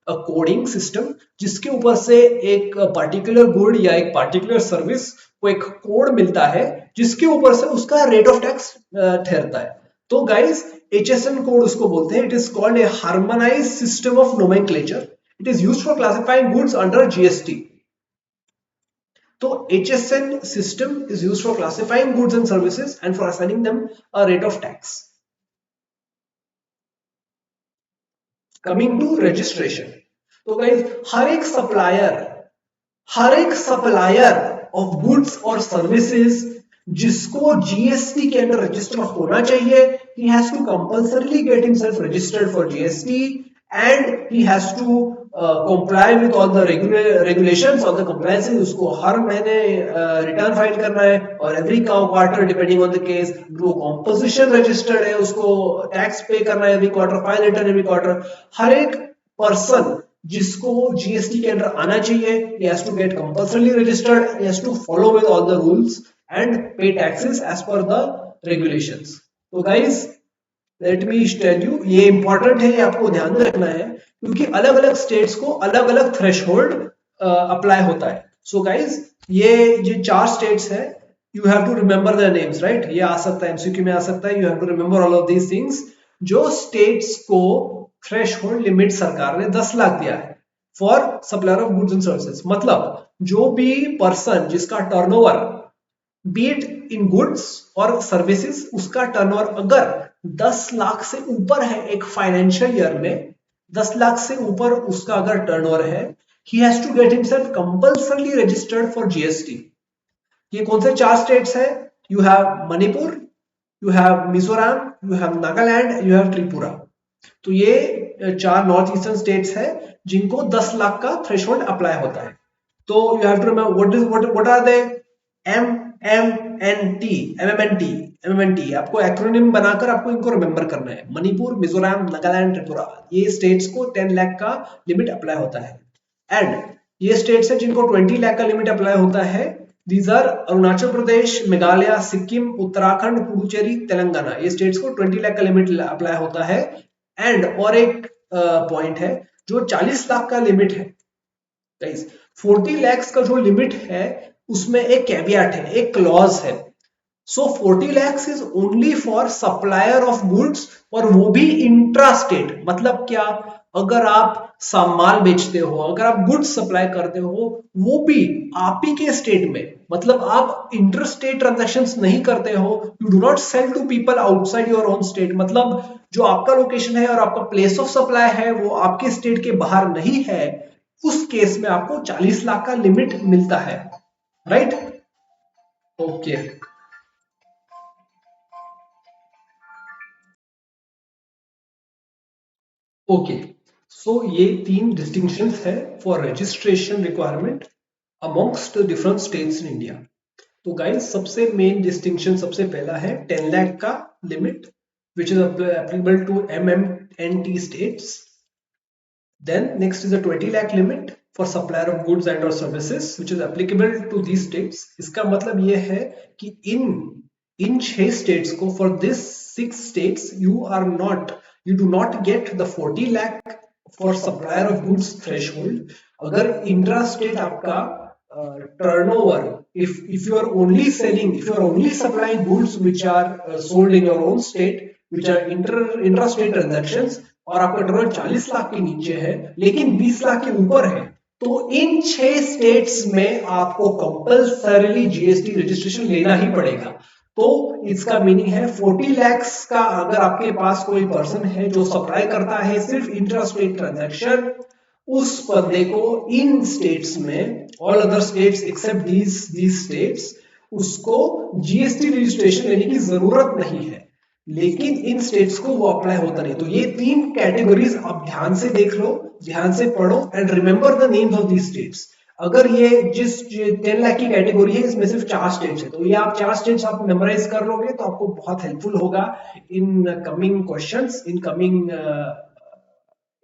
a coding system, जिसके ऊपर से एक particular good या एक particular service को एक code मिलता है जिसके ऊपर से उसका रेट ऑफ टैक्स ठहरता है. तो गाइस HSN कोड उसको बोलते हैं. It is called a harmonised system of nomenclature. It is used for classifying goods under GST. So HSN system is used for classifying goods and services and for assigning them a rate of tax. Coming to registration. तो guys, हर एक supplier of goods और services जिसको GST के अंदर register होना चाहिए, he has to compulsorily get himself registered for GST and he has to comply with all the regulations और the compliances. उसको हर महीने रिटर्न फाइल करना है और every quarter depending on the case वो कॉम्पोजिशन रजिस्टर्ड है, उसको टैक्स पे करना है every quarter, file return every quarter. हर एक पर्सन जिसको जीएसटी के अंदर आना चाहिए, he has to get compulsorily registered, he has to follow with all the rules and pay taxes as per the regulations. तो guys let me tell you, ये important है, ये आपको ध्यान में रखना है क्योंकि अलग अलग स्टेट्स को अलग अलग थ्रेशहोल्ड अप्लाई होता है. सो गाइज ये 4 स्टेट्स है, you have to remember the names, right. ये आ सकता है एमसीक्यू में, आ सकता है, you have to remember all of these things. जो स्टेट्स को थ्रेशहोल्ड लिमिट सरकार ने 10 लाख दिया है for supplier of goods and services. मतलब जो भी पर्सन जिसका टर्नओवर बीट इन गुड्स और सर्विसेज, उसका टर्नओवर अगर 10 लाख से ऊपर है एक फाइनेंशियल ईयर में, 10 लाख से ऊपर उसका अगर टर्नओवर है, he has to get himself compulsorily registered for GST. ये कौन से 4 स्टेट्स है? You have Manipur, you have Mizoram, you have Nagaland, you have Tripura. तो ये 4 नॉर्थ ईस्टर्न स्टेट्स है जिनको 10 लाख का थ्रेशोल्ड अप्लाई होता है। तो you have to remember what are they? MMNT आपको एक्रोनिम बनाकर आपको इनको रिमेंबर करना है। मणिपुर, मिजोरम, नागालैंड, त्रिपुरा, ये स्टेट्स को 10 लाख का लिमिट अप्लाई होता है। एंड ये स्टेट्स है जिनको 20 लाख का लिमिट अप्लाई होता है। These are Arunachal Pradesh, Meghalaya, Sikkim, Uttarakhand, Puducherry, Telangana. ये स्टेट्स को 20 लाख का लिमिट अप्लाई होता है। एंड और एक पॉइंट है, जो 40 लाख का लिमिट है, 40 lakhs का जो लिमिट है उसमें एक कैवियट है, एक क्लॉज है। सो 40 lakhs is only for supplier of goods, और वो भी इंट्रा स्टेट। मतलब क्या? अगर आप सामान बेचते हो, अगर आप गुड्स सप्लाई करते हो, वो भी आप ही के स्टेट में, मतलब आप इंटर स्टेट ट्रांजैक्शंस नहीं करते हो। You do not sell to people outside your own state. मतलब जो आपका लोकेशन है और आपका प्लेस ऑफ सप्लाई है वो आपके स्टेट के बाहर नहीं है, उस केस में आपको 40 लाख का लिमिट मिलता है। राइट? Okay, okay. सो ये 3 डिस्टिंक्शंस है for registration requirement amongst different states in India. तो गाइस, सबसे मेन डिस्टिंक्शन सबसे पहला है 10 लाख का limit, which is applicable to MMNT states. Then next is a 20 lakh limit for supplier of goods and or services, which is applicable to these states. इसका मतलब ये है कि इन 6 states को, for this 6 states, you do not get the 40 lakh for supplier of goods threshold. अगर intra state आपका turnover, if you are only selling, if you are only supplying goods which are sold in your own state, which are intra-state transactions, और आपका turnover 40 lakh के नीचे है लेकिन 20 लाख के ऊपर है, तो इन 6 स्टेट्स में आपको कंपल्सरीली जीएसटी रजिस्ट्रेशन लेना ही पड़ेगा। तो इसका मीनिंग है 40 lakhs का अगर आपके पास कोई पर्सन है जो सप्लाई करता है सिर्फ इंट्रा स्टेट ट्रांजैक्शन, उस बंदे को इन स्टेट्स में, all other states except these states, उसको जीएसटी रजिस्ट्रेशन लेने की जरूरत नहीं है। लेकिन इन स्टेट्स को वो अप्लाई होता नहीं। तो ये 3 कैटेगरीज आप ध्यान से देख लो, ध्यान से पढ़ो, and remember the names of these states. अगर ये जिस 10 लाख की कैटेगरी है इसमें सिर्फ 4 स्टेट्स है, तो ये आप 4 स्टेट्स आप मेमोराइज कर लोगे तो आपको बहुत हेल्पफुल होगा in coming questions, in coming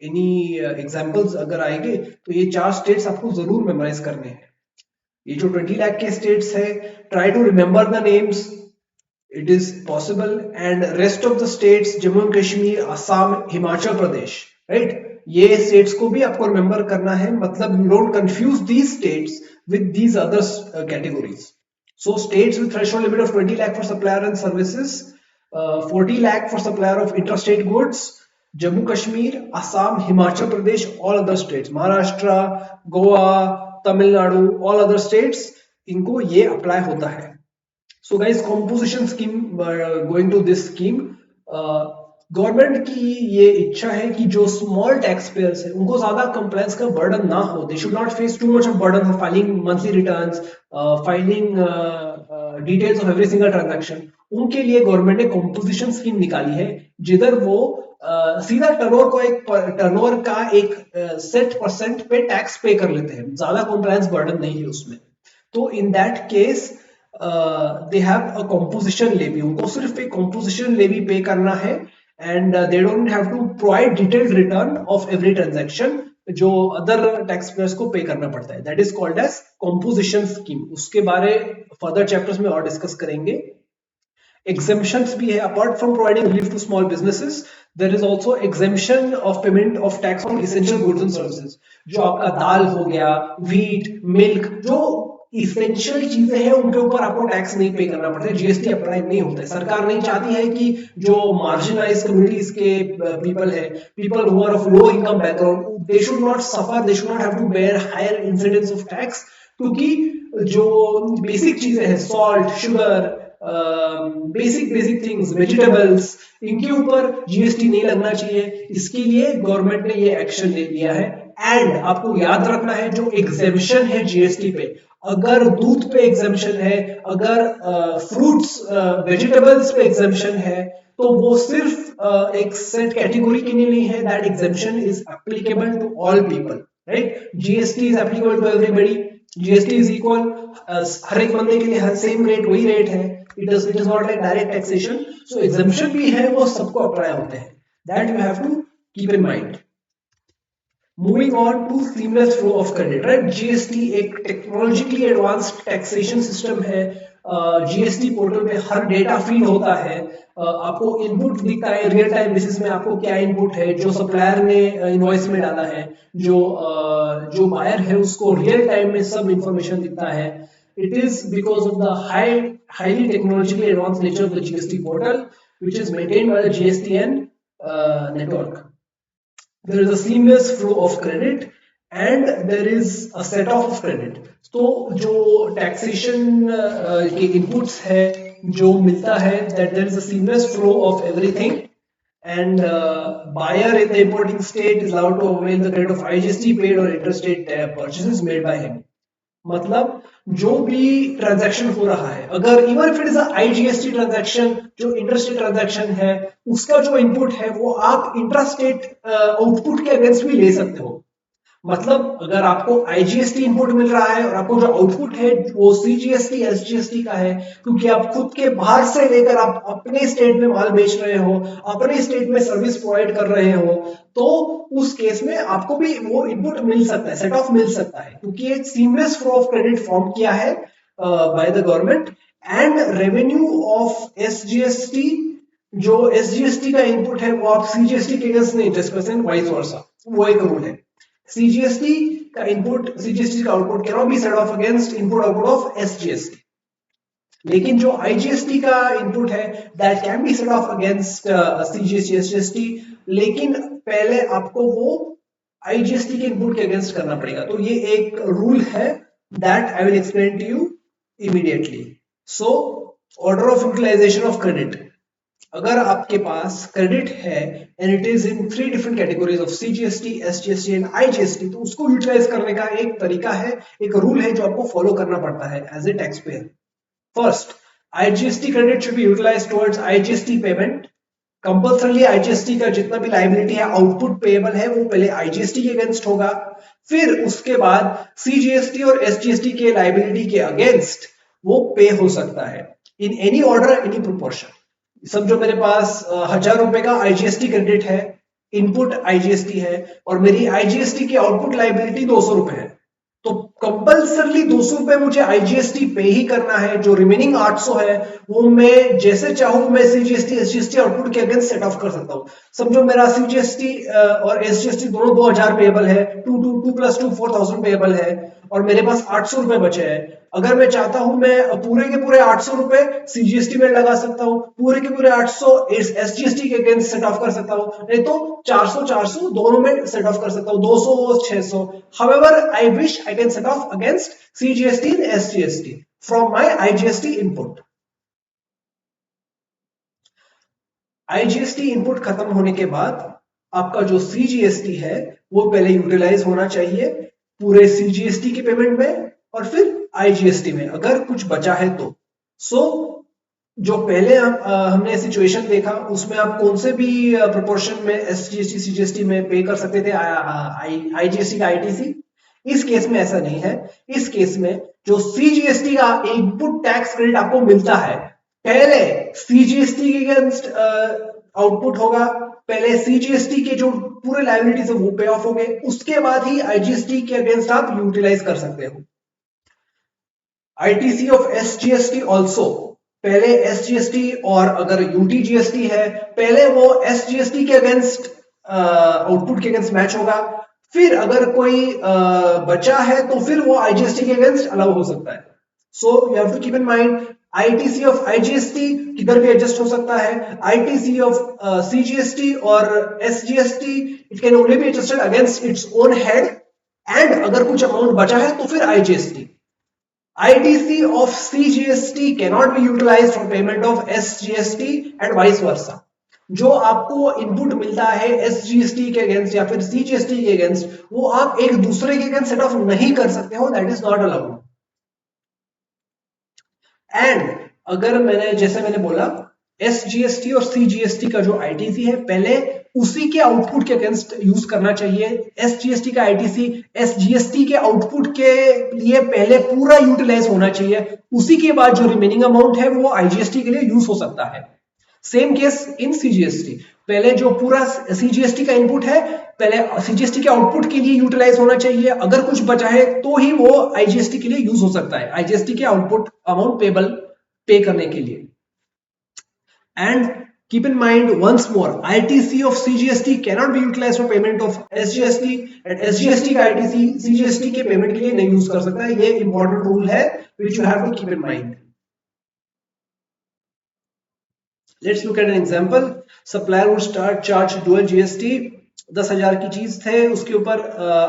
any examples अगर आएंगे तो ये 4 स्टेट्स आपको जरूर मेमोराइज करने हैं। ये जो 20 लाख के स्टेट्स है, try to remember the names, it is possible, and rest of the states, Jammu and Kashmir, Assam, Himachal Pradesh, right? ये states को भी आपको remember करना है, मतलब you don't confuse these states with these other categories. So states with threshold limit of 20 lakh for supplier and services, 40 lakh for supplier of interstate goods, Jammu Kashmir, Assam, Himachal Pradesh, all other states, Maharashtra, Goa, Tamil Nadu, all other states, इनको ये apply होता है। So guys, composition scheme, going to this scheme, government की ये इच्छा है कि जो स्मॉल टैक्स पेयर्स है उनको ज्यादा कंप्लायंस का बर्डन ना हो। दे should not face too much of burden of filing monthly returns, filing details of every single transaction. उनके लिए गवर्नमेंट ने कंपोजिशन स्कीम निकाली है, जिधर वो सीधा टर्नओवर का एक सेट परसेंट पे टैक्स पे कर लेते हैं, ज्यादा कंप्लायंस बर्डन नहीं है उसमें। तो इन that case they have a composition levy, उनको सिर्फ एक composition levy पे करना है, and they don't have to provide detailed return of every transaction जो other taxpayers को पे करना पड़ता है। That is called as composition scheme। उसके बारे further chapters में और discuss करेंगे। Exemptions भी है, apart from providing relief to small businesses, there is also exemption of payment of tax on essential goods and services। जो आपका दाल हो गया, wheat, milk, जो इसेंशियल चीजें हैं उनके ऊपर आपको टैक्स नहीं पे करना पड़ता है, जीएसटी अप्लाई नहीं होता है। सरकार नहीं चाहती है कि जो मार्जिनलाइज कम्युनिटीज के पीपल है, people who are of low income background, they should not suffer, they should not have to bear higher incidence of tax, क्योंकि जो बेसिक चीजें हैं, salt, sugar, basic things, vegetables, इनके ऊपर जीएसटी नहीं लगना चाहिए। इसके लिए गवर्नमेंट ने ये एक्शन ले लिया है। एंड आपको याद रखना है जो एग्जेम्पशन है जीएसटी पे, अगर दूध पे एग्जेम्पशन है, अगर फ्रूट्स वेजिटेबल्स पे एग्जेम्पशन है, तो वो सिर्फ एक सेट कैटेगरी के लिए नहीं है, that exemption is applicable to all people, right? GST is applicable to everybody, GST is equal, हर एक बंदे के लिए हर सेम रेट वही रेट है, it is not like direct taxation, so exemption भी है वो सबको अप्लाई होते हैं, that you have to keep in mind. Moving on to seamless flow of credit, right? GST एक टेक्नोलॉजिकली एडवांस्ड टैक्सेशन सिस्टम है। जीएसटी पोर्टल पे हर data feed होता है, आपको इनपुट दिखता है रियल टाइम बेसिस में, आपको क्या इनपुट है, जो सप्लायर ने इनवॉइस में डाला है, जो बायर है उसको रियल टाइम में सब इंफॉर्मेशन दिखता है। It is because of the highly technologically advance nature of the GST portal which is maintained by the GSTN network. There is a seamless flow of credit and there is a set off of credit. तो जो taxation के inputs है जो मिलता है, that there is a seamless flow of everything and buyer in the importing state is allowed to avail the credit of IGST paid or interstate purchases made by him. मतलब जो भी transaction हो रहा है, अगर even if it is IGST transaction, जो interstate transaction है, उसका जो इनपुट है वो आप इंट्रास्टेट आउटपुट के अगेंस्ट भी ले सकते हो। मतलब अगर आपको आईजीएसटी इनपुट मिल रहा है और आपको जो आउटपुट है वो सीजीएसटी एसजीएसटी का है, क्योंकि आप खुद के बाहर से लेकर आप अपने स्टेट में माल बेच रहे हो, अपने स्टेट में सर्विस प्रोवाइड कर रहे हो, तो उस केस में आपको भी वो इनपुट मिल सकता है, सेट ऑफ मिल सकता है, क्योंकि एक seamless flow of credit form किया है by the government. And revenue of SGST, जो एसजीएसटी का इनपुट है वो आप सीजीएसटी के अगेंस्ट नहीं इंटरेस्ट कर सकते, वाइस वर्सा, वो एक रूल है। CGST का इनपुट, CGST का output can not be set of against input output of SGST, लेकिन जो IGST का इनपुट है that can be set of against CGST SGST, लेकिन पहले आपको वो IGST के इनपुट के अगेंस्ट करना पड़ेगा। तो ये एक रूल है that I will explain to you immediately. So order of utilisation of credit, अगर आपके पास क्रेडिट है and it is in 3 different categories of CGST, SGST and IGST, तो उसको यूटिलाइज करने का एक तरीका है, एक रूल है जो आपको फॉलो करना पड़ता है as a tax payer. First, IGST credit should be utilised towards IGST payment. Compulsorily IGST का जितना भी लायबिलिटी है, आउटपुट पेएबल है, वो पहले आईजीएसटी के अगेंस्ट होगा, फिर उसके बाद सीजीएसटी और एसजीएसटी के लायबिलिटी के अगेंस्ट वो पे हो सकता है in any order, any proportion. समझो मेरे पास 1000 रुपए का आईजीएसटी क्रेडिट है, इनपुट आईजीएसटी है, और मेरी आईजीएसटी की आउटपुट लायबिलिटी 200 रुपए है, तो कंपल्सरली 200 रुपए मुझे आईजीएसटी पे ही करना है। जो रिमेनिंग 800 है वो मैं जैसे चाहूं मैं सीजीएसटी एसजीएसटी आउटपुट के अगेंस्ट सेट ऑफ कर सकता हूं। समझो मेरा सीजीएसटी और एसजीएसटी दोनों 2000 पेएबल है, 2 + 2 4000 पेएबल है, और मेरे पास 800 रुपए बचे हैं। अगर मैं चाहता हूं मैं पूरे के पूरे 800 रुपए सीजीएसटी में लगा सकता हूं, पूरे के पूरे 800 एसजीएसटी के अगेंस्ट सेट ऑफ कर सकता हूं, नहीं तो 400 दोनों में सेट ऑफ कर सकता हूं, 200 600। However, I wish I can set off against CGST and SGST from my IGST input. IGST input खत्म होने के बाद आपका जो CGST है वो पहले यूटिलाइज होना चाहिए पूरे CGST की पेमेंट में और फिर IGST में अगर कुछ बचा है तो। जो पहले हमने सिचुएशन देखा उसमें आप कौन से भी प्रोपोर्शन में एसजीएसटी सीजीएसटी में पे कर सकते थे आईजीएसटी का आईटीसी। इस केस में ऐसा नहीं है। इस केस में जो सीजीएसटी का इनपुट टैक्स क्रेडिट आपको मिलता है, पहले सीजीएसटी के अगेंस्ट आउटपुट होगा, पहले सीजीएसटी के जो पूरे लायबिलिटीज है वो पे ऑफ हो गए, उसके बाद ही आईजीएसटी के अगेंस्ट आप यूटिलाइज कर सकते हो। आईटीसी ऑफ एसजीएसटी ऑल्सो, पहले एसजीएसटी और अगर यूटीजीएसटी है पहले वो एसजीएसटी के अगेंस्ट आउटपुट के अगेंस्ट मैच होगा, फिर अगर कोई बचा है तो फिर वो आईजीएसटी के अगेंस्ट अलाउ हो सकता है। So you have to keep in mind ITC of IGST किधर भी एडजस्ट हो सकता है, आईटीसी ऑफ सीजीएसटी और SGST it can only be adjusted against its own head, and अगर कुछ अमाउंट बचा है तो फिर IGST. ITC of CGST cannot be utilized for payment of SGST and vice versa. जो आपको इनपुट मिलता है एसजीएसटी के अगेंस्ट या फिर सीजीएसटी के अगेंस्ट, वो आप एक दूसरे के अगेंस्ट सेट ऑफ नहीं कर सकते हो, that is not allowed. And अगर जैसे मैंने बोला, एसजीएसटी और सीजीएसटी का जो आईटीसी है पहले उसी के आउटपुट के अगेंस्ट यूज करना चाहिए। एसजीएसटी का आईटीसी एसजीएसटी के आउटपुट के लिए पहले पूरा यूटिलाइज होना चाहिए, उसी के बाद जो रिमेनिंग अमाउंट है वो आईजीएसटी के लिए यूज हो सकता है। सेम केस इन सीजीएसटी, पहले जो पूरा सीजीएसटी का इनपुट है पहले सीजीएसटी के आउटपुट के लिए यूटिलाइज होना चाहिए, अगर कुछ बचा है तो ही वो आईजीएसटी के लिए यूज हो सकता है, आईजीएसटी के आउटपुट अमाउंट पेबल पे करने के लिए। And keep in mind once more, ITC of CGST cannot be utilized for payment of SGST, and SGST का ITC CGST के पेमेंट के लिए नहीं यूज कर सकता है। ये इंपॉर्टेंट रूल है which you have to keep in mind. Let's look at an example. Supplier would start charge dual GST, 10,000 की चीज थे, उसके ऊपर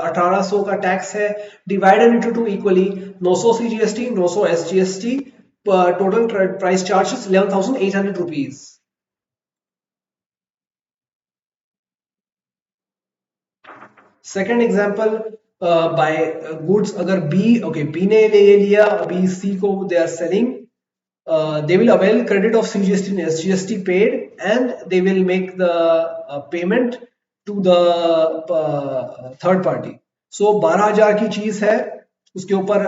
1800 का टैक्स है, divided into two equally, 900 CGST 900 SGST, total price charge 11,800 rupees. Second example, buy goods, अगर B ने ले लिया, बी सी को दे are selling, they will avail credit of CGST and SGST paid, and they will make the payment to the third party. So 12,000 की चीज है, उसके ऊपर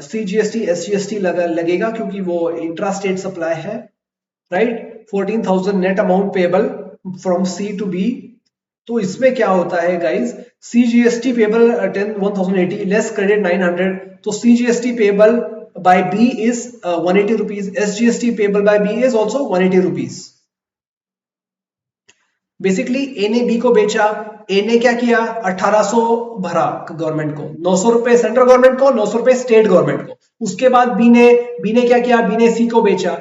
CGST SGST लगेगा क्योंकि वो इंट्रा स्टेट सप्लाई है, right. 14,000 net amount payable from C to B. तो इसमें क्या होता है guys, CGST payable 10,180 less credit 900, तो CGST payable by B is 180 rupees, SGST payable by B is also 180 rupees. Basically ए ने बी को बेचा, ए ने क्या किया, 1800 भरा गवर्नमेंट को, 900 रुपए सेंट्रल गवर्नमेंट को, 900 रुपए स्टेट गवर्नमेंट को। उसके बाद बी ने क्या किया, बी ने सी को बेचा,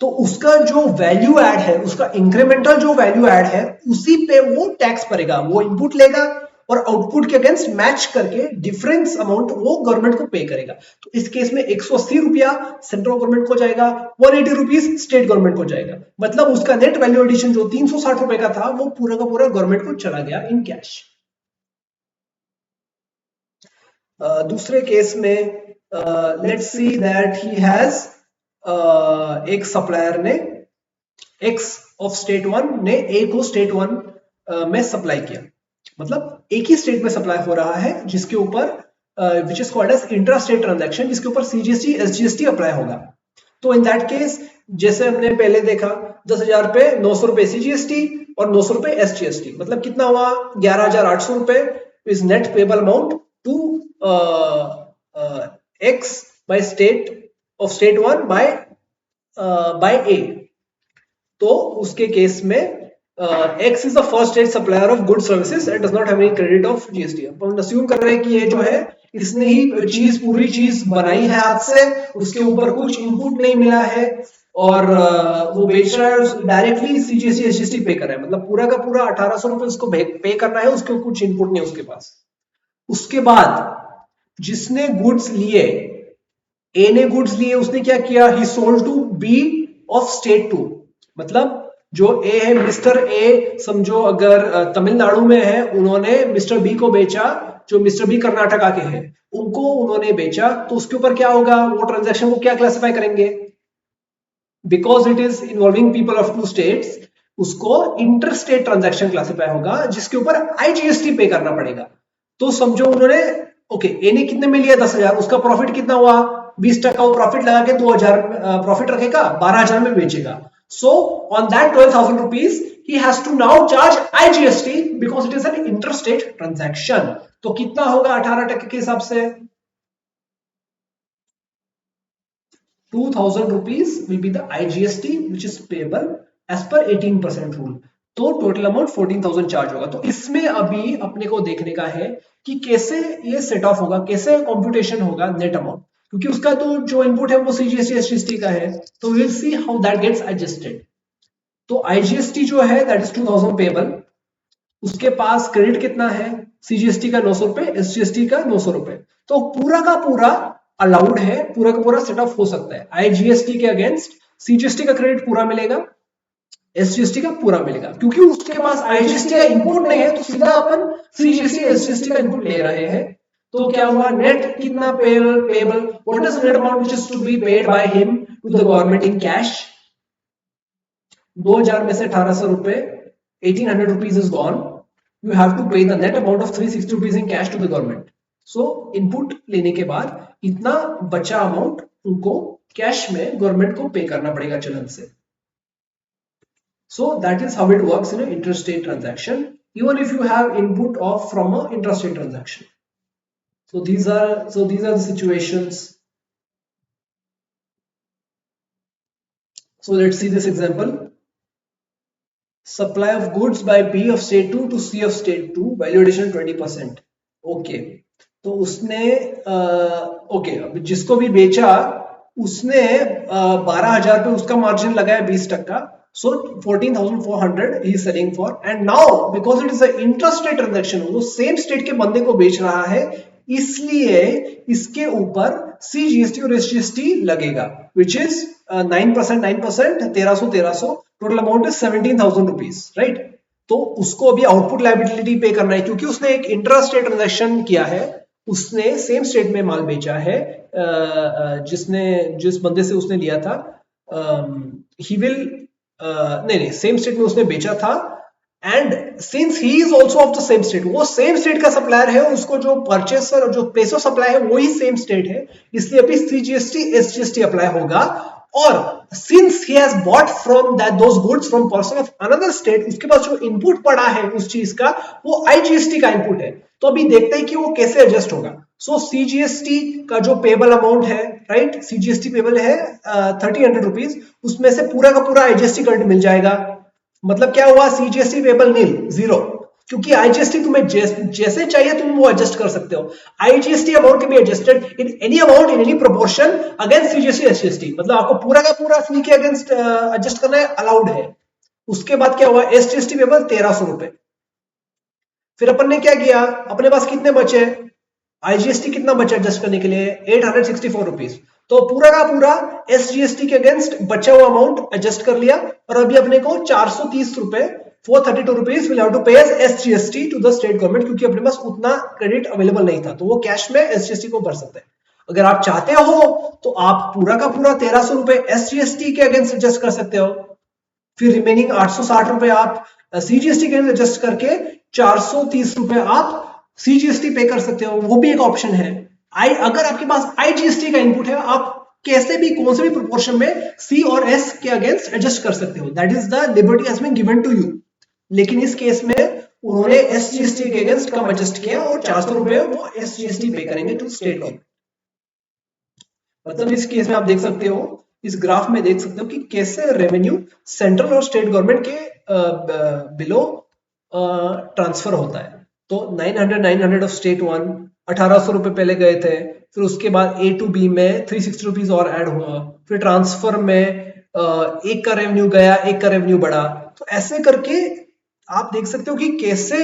तो उसका जो वैल्यू ऐड है, उसका इंक्रीमेंटल जो वैल्यू ऐड है, उसी पे वो टैक्स पड़ेगा। वो इनपुट लेगा और आउटपुट के अगेंस्ट मैच करके डिफरेंस अमाउंट वो गवर्नमेंट को पे करेगा। तो इस केस में 180 रुपया सेंट्रल गवर्नमेंट को जाएगा, 180 रुपीज स्टेट गवर्नमेंट को जाएगा। मतलब उसका नेट वैल्यू एडिशन जो 360 रुपए का था, वो पूरा का पूरा गवर्नमेंट को चला गया इन कैश। दूसरे केस में let's see that he has, एक सप्लायर ने एक्स ऑफ स्टेट वन ने ए को स्टेट वन में सप्लाई किया, मतलब एक ही स्टेट में सप्लाई हो रहा है, जिसके ऊपर which is called as intra state transaction, जिसके ऊपर CGST SGST अप्लाई होगा। तो इन दैट केस जैसे हमने पहले देखा, 10,000 पे 900 रुपए CGST और 900 रुपए SGST, मतलब कितना हुआ, 11,800 रुपए is net payable amount to X by state of state 1 by A। तो उसके केस में X is the first state supplier of goods services and does not have any credit of GST। हम assume कर रहे हैं कि ये जो है, इसने ही पूरी चीज बनाई है हाथ से, उसके ऊपर कुछ इनपुट नहीं मिला है, और वो बेच रहा है डायरेक्टली CGST SGST पे कर रहा है, मतलब पूरा का पूरा 1800 रुपए उसको पे करना है, उसके कुछ इनपुट नहीं उसके पास। उसके बाद जिसने गुड्स लिए, ए ने गुड्स लिए, उसने क्या किया, he sold to B of state 2, मतलब जो ए है, मिस्टर ए समझो अगर तमिलनाडु में है, उन्होंने मिस्टर बी को बेचा, जो मिस्टर बी कर्नाटका के हैं उनको उन्होंने बेचा, तो उसके ऊपर क्या होगा, वो ट्रांजैक्शन को क्या क्लासिफाई करेंगे, because it is involving people of 2 states, उसको इंटर स्टेट ट्रांजैक्शन क्लासिफाई होगा, जिसके ऊपर IGST पे करना पड़ेगा। तो समझो उन्होंने, ओके, ए ने कितने में लिया, 10,000, उसका प्रॉफिट कितना हुआ, 20% वो प्रॉफिट लगा के 2,000 प्रॉफिट रखेगा, 12,000 में बेचेगा। So on that 12,000 rupees he has to now charge IGST because it is an interstate transaction। तो कितना होगा 18% के हिसाब से, 2,000 rupees will be the IGST which is payable as per 18% rule। तो टोटल अमाउंट 14,000 चार्ज होगा। तो इसमें अभी अपने को देखने का है कि कैसे ये सेट ऑफ होगा, कैसे कंप्यूटेशन होगा नेट अमाउंट, क्योंकि उसका तो जो इनपुट है वो CGST SGST का है, तो will see how that gets adjusted. तो IGST जो है दैट इज 2,000 पेबल, उसके पास क्रेडिट कितना है, CGST का 900 रुपए, SGST का 900 रुपए, तो पूरा का पूरा अलाउड है, पूरा का पूरा सेट ऑफ हो सकता है। IGST के अगेंस्ट CGST का क्रेडिट पूरा मिलेगा, एसजीएसटी का पूरा मिलेगा, क्योंकि उसके पास आईजीएसटी का इनपुट नहीं है तो सीधा अपन सीजीएसटी एसजीएसटी का इनपुट ले रहे हैं। तो क्या हुआ, नेट कितना payable, what is net amount which is to be paid by him to the government in cash, 2000 में से 1800 रुपए, 1800 rupees is gone, you have to pay the net amount of 360 rupees in cash to the government. So input लेने के बाद इतना बचा amount उनको cash में गवर्नमेंट को पे करना पड़ेगा चलन से। So that is how it works in an interstate transaction, even if you have input of from a intrastate transaction. So these are the situations. So let's see this example. Supply of goods by B of state 2 to C of state 2, value addition 20%. Okay, तो उसने okay जिसको भी बेचा उसने 12,000 पे उसका margin लगाया 20%, so 14,400 he is selling for, and now because it is an intrastate transaction, वो सेम स्टेट के बंदे को बेच रहा है, इसलिए इसके ऊपर सीजीएसटी और एसजीएसटी लगेगा, which is 9%, 1300, total amount is 17,000 rupees, right. तो उसको अभी आउटपुट लायबिलिटी पे करना है, क्योंकि उसने एक इंट्रास्टेट ट्रांजैक्शन किया है, उसने सेम स्टेट में माल बेचा है, जिस बंदे से उसने लिया था, ही विल नहीं सेम स्टेट में उसने बेचा था, and since he is also of the same state, वो सेम स्टेट का सप्लायर है, उसको जो परचेसर और जो प्लेस ऑफ सप्लाई है वो ही सेम स्टेट है, इसलिए अभी सीजीएसटी एसजीएसटी अप्लाई होगा। और since he has bought from that those goods from person of another state, उसके पास जो इनपुट पड़ा है उस चीज का वो आईजीएसटी का इनपुट है, तो अभी देखते हैं कि वो कैसे एडजस्ट होगा। सो सीजीएसटी का जो पेबल अमाउंट है, राइट, सीजीएसटी पेबल है 3,000 रुपीज, उसमें से पूरा का पूरा आईजीएसटी करंट मिल जाएगा। मतलब क्या हुआ, सीजीएसटी पेबल नील, जीरो, क्योंकि आईजीएसटी तुम्हें जैसे चाहिए तुम वो एडजस्ट कर सकते हो। IGST amount can be adjusted in any amount in any proportion against CGST SGST, मतलब आपको पूरा का पूरा सी के अगेंस्ट एडजस्ट करना है, अलाउड है। उसके बाद क्या हुआ, एसजीएसटी पेबल 1,300 रुपए। फिर अपन ने क्या किया, अपने पास कितने बचे, आईजीएसटी कितना बचा एडजस्ट करने के लिए, 864 रुपीज, तो पूरा का पूरा एसजीएसटी के अगेंस्ट बचा हुआ अमाउंट एडजस्ट कर लिया, और अभी अपने को 430 रुपए 432 rupees will have to pay as SGST to the state government, क्योंकि अपने पास उतना क्रेडिट अवेलेबल नहीं था, तो वो कैश में एसजीएसटी को भर सकते हैं। अगर आप चाहते हो तो आप पूरा का पूरा 1,300 रुपए एसजीएसटी के अगेंस्ट एडजस्ट कर सकते हो, फिर रिमेनिंग 860 रुपए आप सीजीएसटी के अगेंस्ट एडजस्ट करके 430 रुपए आप सीजीएसटी पे कर सकते हो, वो भी एक ऑप्शन है। अगर आपके पास आईजीएसटी का इनपुट है, आप कैसे भी कौन से भी प्रोपोर्शन में सी और एस के अगेंस्ट एडजस्ट कर सकते हो, that is the liberty has been given to you. लेकिन इस केस में उन्होंने एसजीएसटी के अगेंस्ट कम एडजस्ट किया, और 400 रुपए वो एसजीएसटी पे करेंगे टू स्टेट गवर्नमेंट। मतलब इस केस में आप देख सकते हो, इस ग्राफ में देख सकते हो कि कैसे रेवेन्यू सेंट्रल और स्टेट गवर्नमेंट के बिलो ट्रांसफर होता है। तो 900 ऑफ स्टेट 1, 1,800 रुपए पहले गए थे, फिर उसके बाद ए टू बी में 360 रुपीज और ऐड हुआ, फिर ट्रांसफर में एक का रेवेन्यू गया, एक का रेवेन्यू बढ़ा, तो ऐसे करके आप देख सकते हो कि कैसे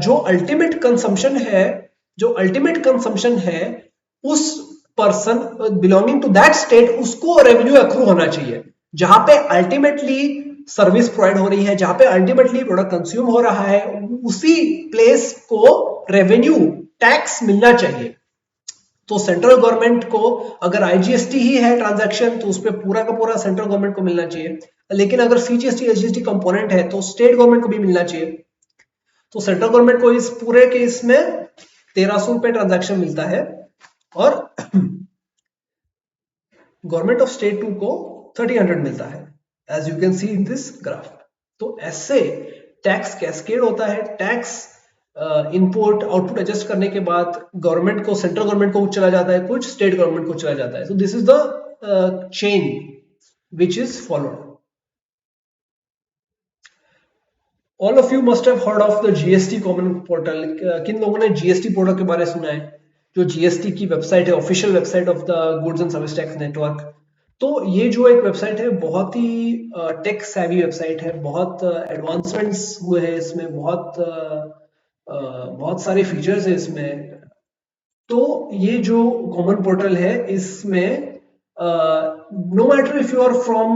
जो अल्टीमेट कंजम्पशन है उस person belonging to that state, उसको रेवेन्यू अक्रू होना चाहिए। जहां पे अल्टीमेटली सर्विस प्रोवाइड हो रही है, जहां पे अल्टीमेटली प्रोडक्ट कंज्यूम हो रहा है, उसी प्लेस को रेवेन्यू टैक्स मिलना चाहिए। तो सेंट्रल गवर्नमेंट को अगर आईजीएसटी ही है ट्रांजैक्शन, तो उस पर पूरा का पूरा सेंट्रल गवर्नमेंट को मिलना चाहिए, लेकिन अगर सीजीएसटी एसजीएसटी कंपोनेंट है तो स्टेट गवर्नमेंट को भी मिलना चाहिए। तो सेंट्रल गवर्नमेंट को इस पूरे केस में 1,300 रुपए ट्रांजैक्शन मिलता है, और गवर्नमेंट ऑफ स्टेट 2 को 1,300 मिलता है, as you can see in this graph. तो ऐसे टैक्स कैस्केड होता है, टैक्स इनपुट आउटपुट एडजस्ट करने के बाद गवर्नमेंट को, सेंट्रल गवर्नमेंट को चला जाता है, कुछ स्टेट गवर्नमेंट को चला जाता है। सो this is the chain which is followed. All of you must have heard of the GST common portal. किन लोगों ने जीएसटी पोर्टल के बारे में सुना है, जो जीएसटी की वेबसाइट है, official website of the goods and service tax network. तो ये जो एक वेबसाइट है, बहुत ही टेक सैवी वेबसाइट है, बहुत एडवांसमेंट्स हुए हैं इसमें, बहुत सारे फीचर्स है इसमें। तो ये जो कॉमन पोर्टल है, इसमें no matter if you are from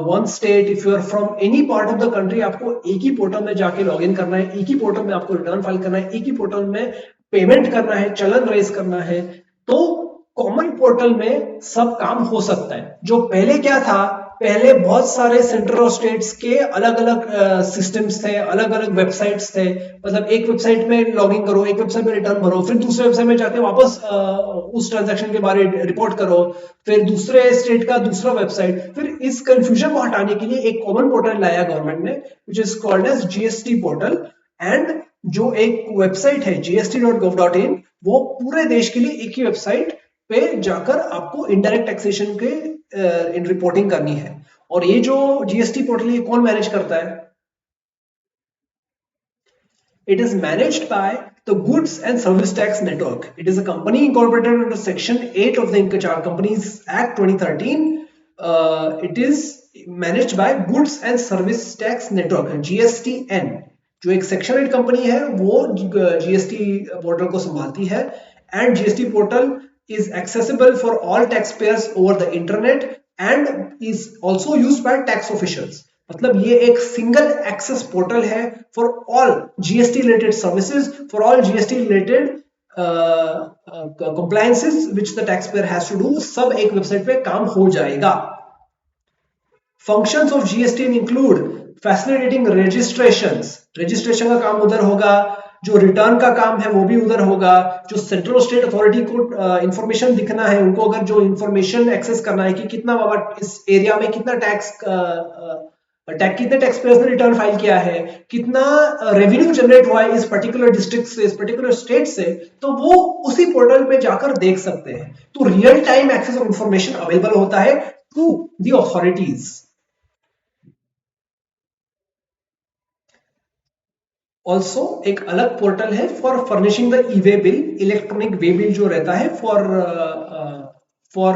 one state, if you are from any part of the country, आपको एक ही पोर्टल में जाके लॉग इन करना है, एक ही पोर्टल में आपको रिटर्न फाइल करना है, एक ही पोर्टल में पेमेंट करना है, चलन रेज करना है। तो कॉमन पोर्टल में सब काम हो सकता है। जो पहले क्या था, पहले बहुत सारे सेंटर और स्टेट्स के अलग अलग सिस्टम्स थे, अलग अलग वेबसाइट्स थे। मतलब एक वेबसाइट में लॉगिन करो, एक वेबसाइट में रिटर्न भरो, फिर दूसरे वेबसाइट में जाके वापस उस ट्रांजैक्शन के बारे में रिपोर्ट करो, फिर दूसरे स्टेट का दूसरा वेबसाइट। फिर इस कंफ्यूजन को हटाने के लिए एक कॉमन पोर्टल लाया गवर्नमेंट ने, which is called as GST portal. And जो एक वेबसाइट है gst.gov.in, वो पूरे देश के लिए एक ही वेबसाइट पे जाकर आपको इनडायरेक्ट टैक्सेशन के इन रिपोर्टिंग करनी है। और ये जो जीएसटी पोर्टल ये कौन मैनेज करता है? It is managed by the Goods and Service Tax Network. It is a company incorporated under Section 8 of the Companies Act 2013. It is managed by Goods and Service Tax Network, GSTN. जो एक section 8 company है वो GST portal को संभालती है। And GST portal is accessible for all taxpayers over the internet and is also used by tax officials. मतलब ये एक सिंगल एक्सेस पोर्टल है for all GST related services, for all GST related compliances which the taxpayer has to do, सब एक website पे काम हो जाएगा। Functions of GST include facilitating registration का काम उधर होगा, जो रिटर्न का काम है वो भी उधर होगा, जो सेंट्रल स्टेट अथॉरिटी को इंफॉर्मेशन दिखना है, उनको अगर जो इंफॉर्मेशन एक्सेस करना है कि कितना इस एरिया में कितना कितने टैक्स पेयर्स ने रिटर्न फाइल किया है, कितना रेवेन्यू जनरेट हुआ है इस पर्टिकुलर डिस्ट्रिक्ट से, इस पर्टिकुलर स्टेट से, तो वो उसी पोर्टल पे जाकर देख सकते हैं। तो real time access of information available होता है टू द अथॉरिटीज। ऑल्सो एक अलग पोर्टल है for furnishing the E way bill, electronic way bill जो रहता है for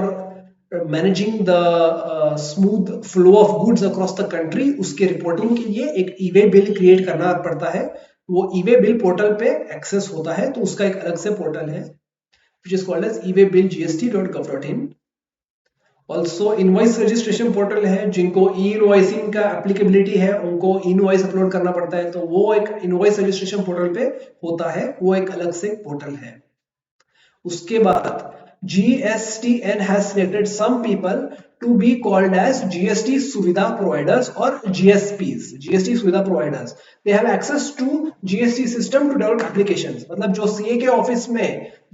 managing the smooth flow of goods across the country, उसके रिपोर्टिंग के लिए एक ई वे बिल क्रिएट करना पड़ता है। वो ई वे बिल पोर्टल पे एक्सेस होता है, तो उसका एक अलग से पोर्टल है which is called as e-way-bill-gst.gov.in। Also invoice registration portal है, जिनको ई इनवॉइसिंग का एप्लीकेबिलिटी है उनको इनवॉइस अपलोड करना पड़ता है, तो वो एक इनवॉइस रजिस्ट्रेशन पोर्टल पे होता है, वो एक अलग से पोर्टल है। उसके बाद GSTN has selected some people to be called as GST Suvidha providers or GSPs, GST Suvidha providers. They have access to GST system to develop applications. मतलब जो CA के ऑफिस में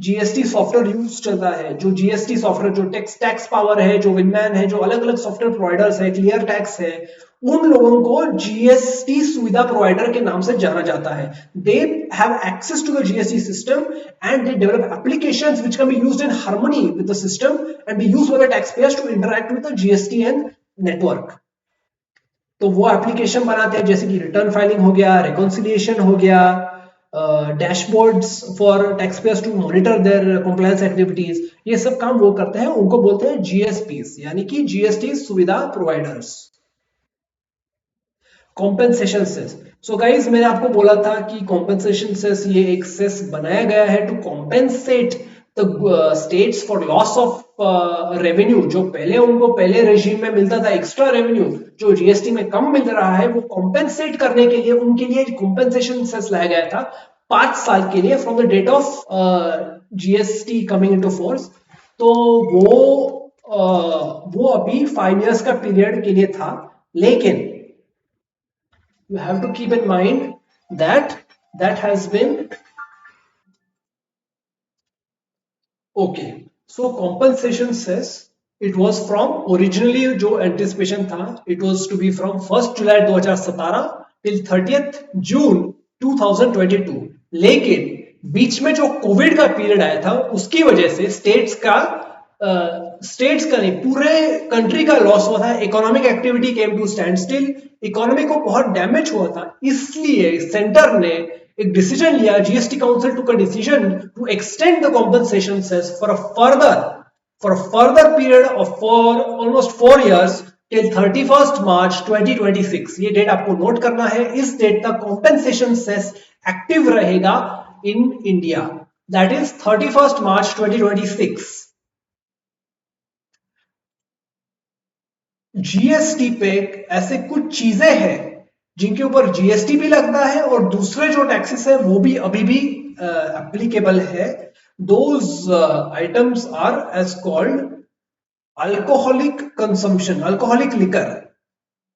GST सॉफ्टवेयर यूज चलता है, जो GST software, जो tax power है, जो विनमैन है, जो अलग अलग सॉफ्टवेयर प्रोवाइडर्स है, क्लियर टैक्स है, उन लोगों को जीएसटी सुविधा प्रोवाइडर के नाम से जाना जाता है। They have access to the GST system and they develop applications which can be used in harmony with the system and be used by the taxpayers to interact with the GSTN network. तो वो application बनाते हैं जैसे कि return filing हो गया, reconciliation हो गया, dashboards for taxpayers to monitor their compliance activities, ये सब काम वो करते हैं, उनको बोलते हैं जीएसपीस, यानी कि जीएसटी सुविधा providers. Compensation cess, so guys मैंने आपको बोला था कि कॉम्पेंसेशन सेस ये एक सेस बनाया गया है to compensate the states for loss of revenue, जो पहले उनको पहले रेजिम में मिलता था एक्स्ट्रा रेवेन्यू जो जीएसटी में कम मिल रहा है, वो कॉम्पेंसेट करने के लिए उनके लिए कॉम्पेंसेशन सेस लाया गया था 5 साल के लिए from the date of GST coming into force. तो वो अभी 5 इयर्स का पीरियड के लिए था, लेकिन you have to keep in mind that has been okay. So compensation says it was from originally जो anticipation था, it was to be from 1st July 2017 till 30th June 2022, लेकिन बीच में जो कोविड का पीरियड आया था उसकी वजह से स्टेट्स का नहीं पूरे कंट्री का लॉस हुआ था, economic activity came to stand still, economy को बहुत डैमेज हुआ था, इसलिए सेंटर ने एक डिसीजन लिया, GST council took a decision to extend the compensation cess for a further period of for almost 4 years till 31st March 2026। ये date आपको नोट करना है, इस डेट तक कॉम्पेंसेशन सेस एक्टिव रहेगा in India, that is 31st March 2026। GST पे ऐसे कुछ चीजें हैं जिनके ऊपर जीएसटी भी लगता है और दूसरे जो टैक्सेस है वो भी अभी भी एप्लीकेबल है. Those items are as called alcoholic consumption, alcoholic liquor.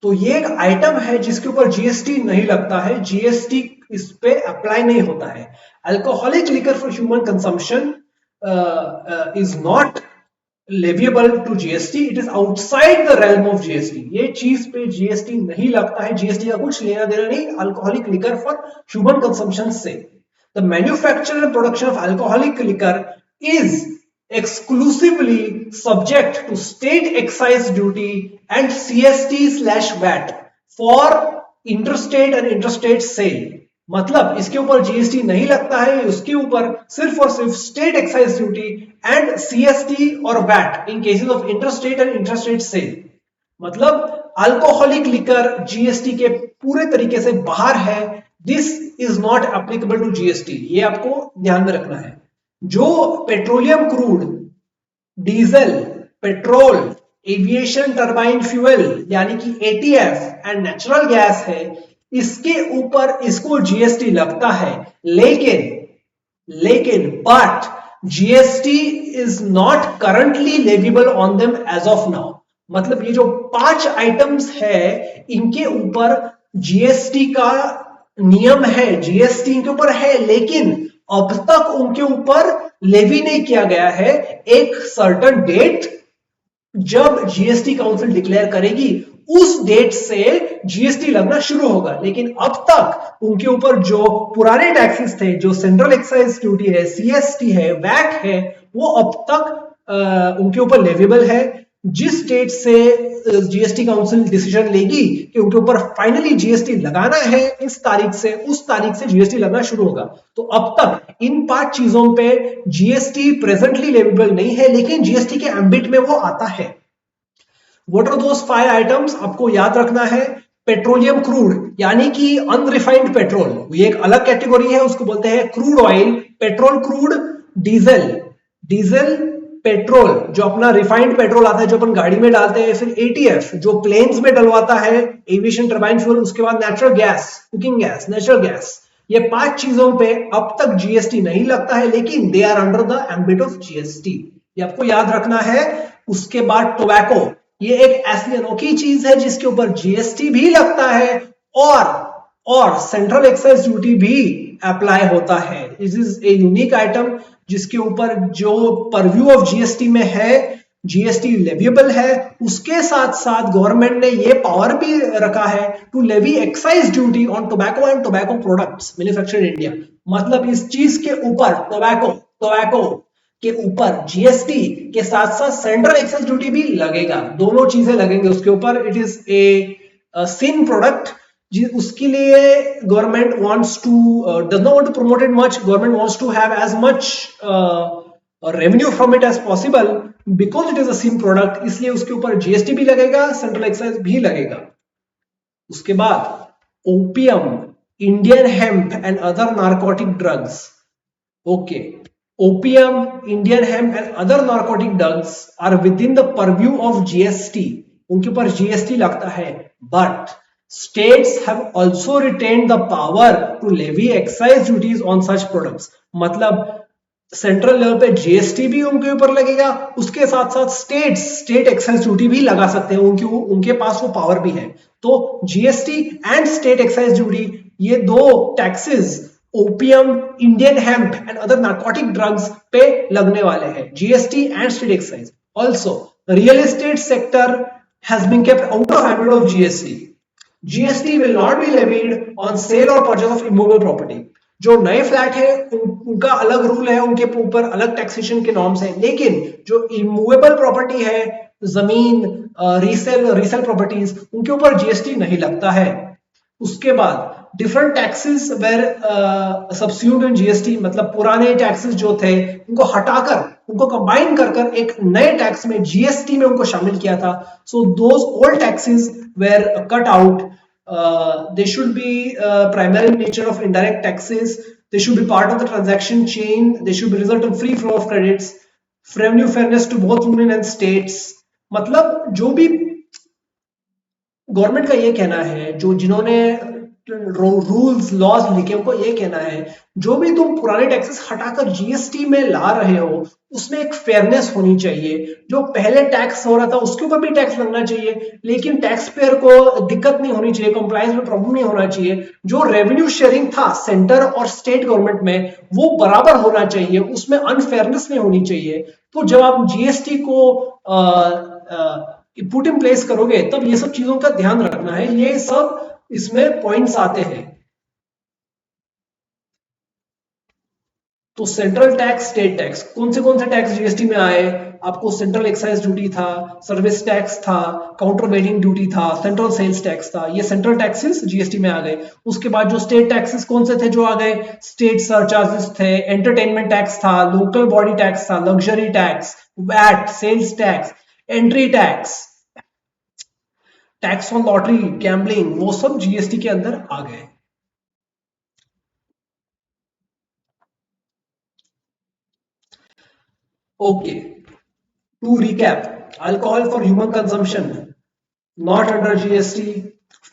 तो ये एक आइटम है जिसके ऊपर जीएसटी नहीं लगता है, जीएसटी इस पे अप्लाई नहीं होता है. Alcoholic liquor for human consumption is not leviable to GST, it is outside the realm of GST. ये चीज पे जीएसटी नहीं लगता है, जीएसटी का कुछ लेना देना नहीं alcoholic liquor for human consumption से. The manufacture and production of alcoholic liquor is exclusively subject to state excise duty and CST/VAT for interstate and interstate sale. मतलब इसके ऊपर जीएसटी नहीं लगता है, उसके ऊपर सिर्फ और सिर्फ state excise duty and CST और VAT in cases of interstate and interstate sale. मतलब अल्कोहलिक लिकर जीएसटी के पूरे तरीके से बाहर है. This is not applicable to GST, ये आपको ध्यान में रखना है. जो petroleum crude, diesel, petrol, aviation turbine fuel यानी कि एटीएफ एंड नेचुरल गैस है, इसके ऊपर इसको जीएसटी लगता है. लेकिन but GST is not currently leviable on them as of now. मतलब ये जो 5 आइटम्स है इनके ऊपर जीएसटी का नियम है, जीएसटी इनके ऊपर है, लेकिन अब तक उनके ऊपर लेवी नहीं किया गया है. एक सर्टेन डेट जब जीएसटी काउंसिल डिक्लेयर करेगी उस डेट से जीएसटी लगना शुरू होगा. लेकिन अब तक उनके ऊपर जो पुराने टैक्सेस थे, जो सेंट्रल एक्साइज ड्यूटी है, सीएसटी है, वैट है, वो अब तक उनके ऊपर लेवेबल है. जिस डेट से जीएसटी काउंसिल डिसीजन लेगी कि उनके ऊपर फाइनली जीएसटी लगाना है, इस तारीख से उस तारीख से जीएसटी लगना शुरू होगा. तो अब तक इन 5 चीजों पे जीएसटी प्रेजेंटली लेवेबल नहीं है, लेकिन जीएसटी के एम्बिट में वो आता है. What are those 5 items? आपको याद रखना है. पेट्रोलियम क्रूड यानी कि अनरिफाइंड पेट्रोल, ये एक अलग कैटेगरी है, उसको बोलते हैं crude oil, petrol crude, diesel petrol जो अपना रिफाइंड पेट्रोल आता है जो अपन गाड़ी में डालते हैं, फिर एटीएफ जो प्लेन्स में डलवाता है, एविएशन टर्बाइन फ्यूल, उसके बाद natural gas, cooking gas, natural gas. ये 5 चीजों पे अब तक जीएसटी नहीं लगता है, लेकिन they are under the ambit of GST, ये आपको याद रखना है. उसके बाद टोबैको, ये एक ऐसी अनोखी चीज है जिसके ऊपर जीएसटी भी लगता है और सेंट्रल एक्साइज ड्यूटी भी अप्लाई होता है. This is a unique item जिसके ऊपर जो परव्यू ऑफ जीएसटी में है, जीएसटी लेविएबल है. उसके साथ साथ गवर्नमेंट ने ये पावर भी रखा है to levy excise duty on tobacco and tobacco products manufactured in India. मतलब इस चीज के ऊपर टोबैको के ऊपर जीएसटी के साथ साथ सेंट्रल एक्साइज ड्यूटी भी लगेगा, दोनों चीजें लगेंगे उसके ऊपर. It is a sin product. उसके लिए government wants to does not want to promote it much. Government wants to have as much revenue from it as possible because it is a sin product, इसलिए उसके ऊपर GST भी लगेगा, central excise भी लगेगा. उसके बाद opium, Indian hemp and other narcotic drugs. Okay, opium, Indian hemp and other narcotic drugs are within the purview of GST. उनके ऊपर GST लगता है, but states have also retained the power to levy excise duties on such products. मतलब central level पे GST भी उनके ऊपर लगेगा, उसके साथ साथ स्टेट एक्साइज ड्यूटी भी लगा सकते हैं, उनके पास वो पावर भी है. तो GST and state excise duty, ये दो taxes opium, Indian hemp and other narcotic drugs पे लगने वाले हैं, GST and state excise. Also real estate sector has been kept out of ambit of GST. GST will not be levied on sale और purchase of immovable property. जो नए flat है उनका अलग रूल है, उनके ऊपर अलग टैक्सेशन के नॉर्म्स हैं, लेकिन जो इमूवेबल प्रॉपर्टी है, जमीन, रीसेल प्रॉपर्टीज, उनके ऊपर जीएसटी नहीं लगता है. उसके बाद different taxes were subsumed in GST, मतलब पुराने टैक्सेस जो थे उनको हटाकर उनको कंबाइन कर एक नए टैक्स में जीएसटी में उनको शामिल किया था. So those old taxes were cut out. They should be primary in nature of indirect taxes. They should be part of the transaction chain. They should be result in free flow of credits, revenue fairness to both union and states. मतलब जो भी government का ये कहना है, जो जिन्होंने rules laws लिखे उनको ये कहना है, जो भी तुम पुराने टैक्सेस हटाकर जीएसटी में ला रहे हो उसमें एक फेयरनेस होनी चाहिए। जो पहले टैक्स हो रहा था उसके ऊपर भी टैक्स लगना चाहिए, लेकिन टैक्स पेयर को दिक्कत नहीं होनी चाहिए, कंप्लायंस में प्रॉब्लम नहीं होना चाहिए। जो रेवेन्यू शेयरिंग था सेंटर और स्टेट गवर्नमेंट में वो बराबर होना चाहिए, उसमें अनफेयरनेस नहीं होनी चाहिए। तो जब आप जीएसटी को पुट इन प्लेस करोगे तब ये सब चीजों का ध्यान रखना है, ये सब इसमें पॉइंट्स आते हैं। तो सेंट्रल टैक्स, स्टेट टैक्स, कौन से टैक्स जीएसटी में आए? आपको सेंट्रल एक्साइज ड्यूटी था, सर्विस टैक्स था, काउंटर वेलिंग ड्यूटी था, सेंट्रल सेल्स टैक्स था, ये सेंट्रल टैक्सेस जीएसटी में आ गए। उसके बाद जो स्टेट टैक्सेस कौन से थे जो आ गए? स्टेट सरचार्जेस थे, एंटरटेनमेंट टैक्स था, लोकल बॉडी टैक्स था, luxury tax, VAT, sales tax, entry tax, tax on lottery, gambling, वो सब जीएसटी के अंदर आ गए। Okay, to recap, alcohol for human consumption not under GST.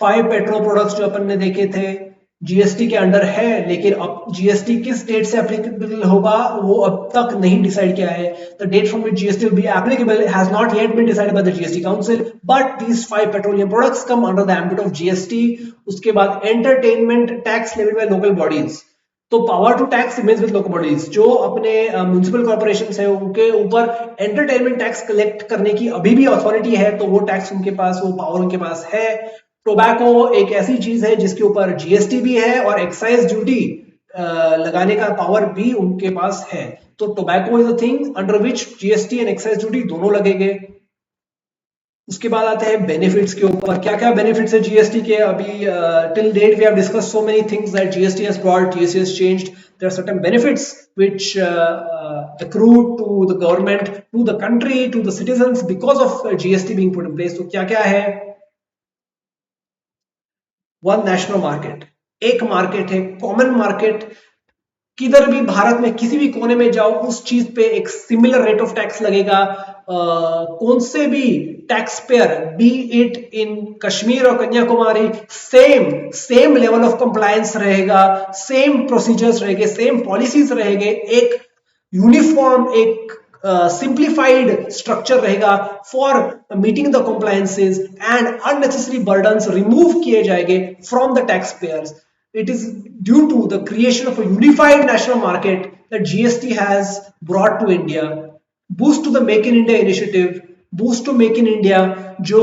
5 petrol products जो अपन ने देखे थे जीएसटी के अंडर है, लेकिन अब जीएसटी किस डेट से एप्लीकेबल होगा वो अब तक नहीं डिसाइड किया है। The date from which GST will be applicable has not yet been decided by the GST council, but these 5 petroleum products come under the ambit of GST. उसके बाद entertainment tax levied by local bodies, तो power to tax remains with local bodies. जो अपने municipal corporation है उनके ऊपर entertainment tax collect करने की अभी भी अथॉरिटी है, तो वो टैक्स उनके पास, वो पावर उनके पास है। टोबैको एक ऐसी चीज है जिसके ऊपर जीएसटी भी है और एक्साइज ड्यूटी लगाने का पावर भी उनके पास है। तो tobacco is a thing under which GST and excise duty दोनों लगेंगे। उसके बाद आते हैं बेनिफिट्स के ऊपर, क्या क्या बेनिफिट्स है जीएसटी के। अभी till date we have discuss so many things that GST has brought, GST has changed, there are certain benefits which accrue to the government, to the country, to the citizens because of GST being put in place। तो क्या क्या है? One national market, एक market है, common market. किधर भी भारत में किसी भी कोने में जाओ उस चीज पे एक सिमिलर रेट ऑफ टैक्स लगेगा। कौन से भी tax payer, be it in Kashmir और Kanyakumari, same same level of compliance रहेगा, सेम प्रोसीजर्स रहेंगे, सेम पॉलिसीज रहेंगे, एक यूनिफॉर्म, एक simplified structure रहेगा for meeting the compliances, and unnecessary burdens remove किए जाएंगे from the taxpayers। It is due to the creation of a unified national market that GST has brought to India। Boost to the Make in India initiative, boost to make in India, जो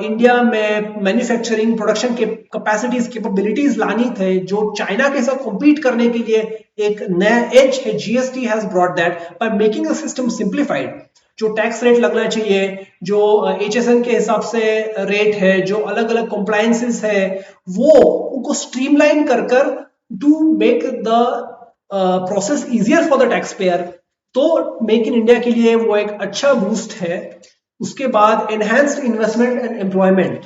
India में manufacturing production के capacities, capabilities लानी थे, जो China के साथ compete करने के लिए एक नया एज है, GST has brought that by making the system simplified. जो टैक्स रेट लगना चाहिए, जो एचएसएन के हिसाब से रेट है, जो अलग अलग कॉम्प्लायंसेस है, वो उनको स्ट्रीमलाइन कर कर to make the process easier for the tax payer. तो मेक इन इंडिया के लिए वो एक अच्छा बूस्ट है। उसके बाद enhanced investment and employment.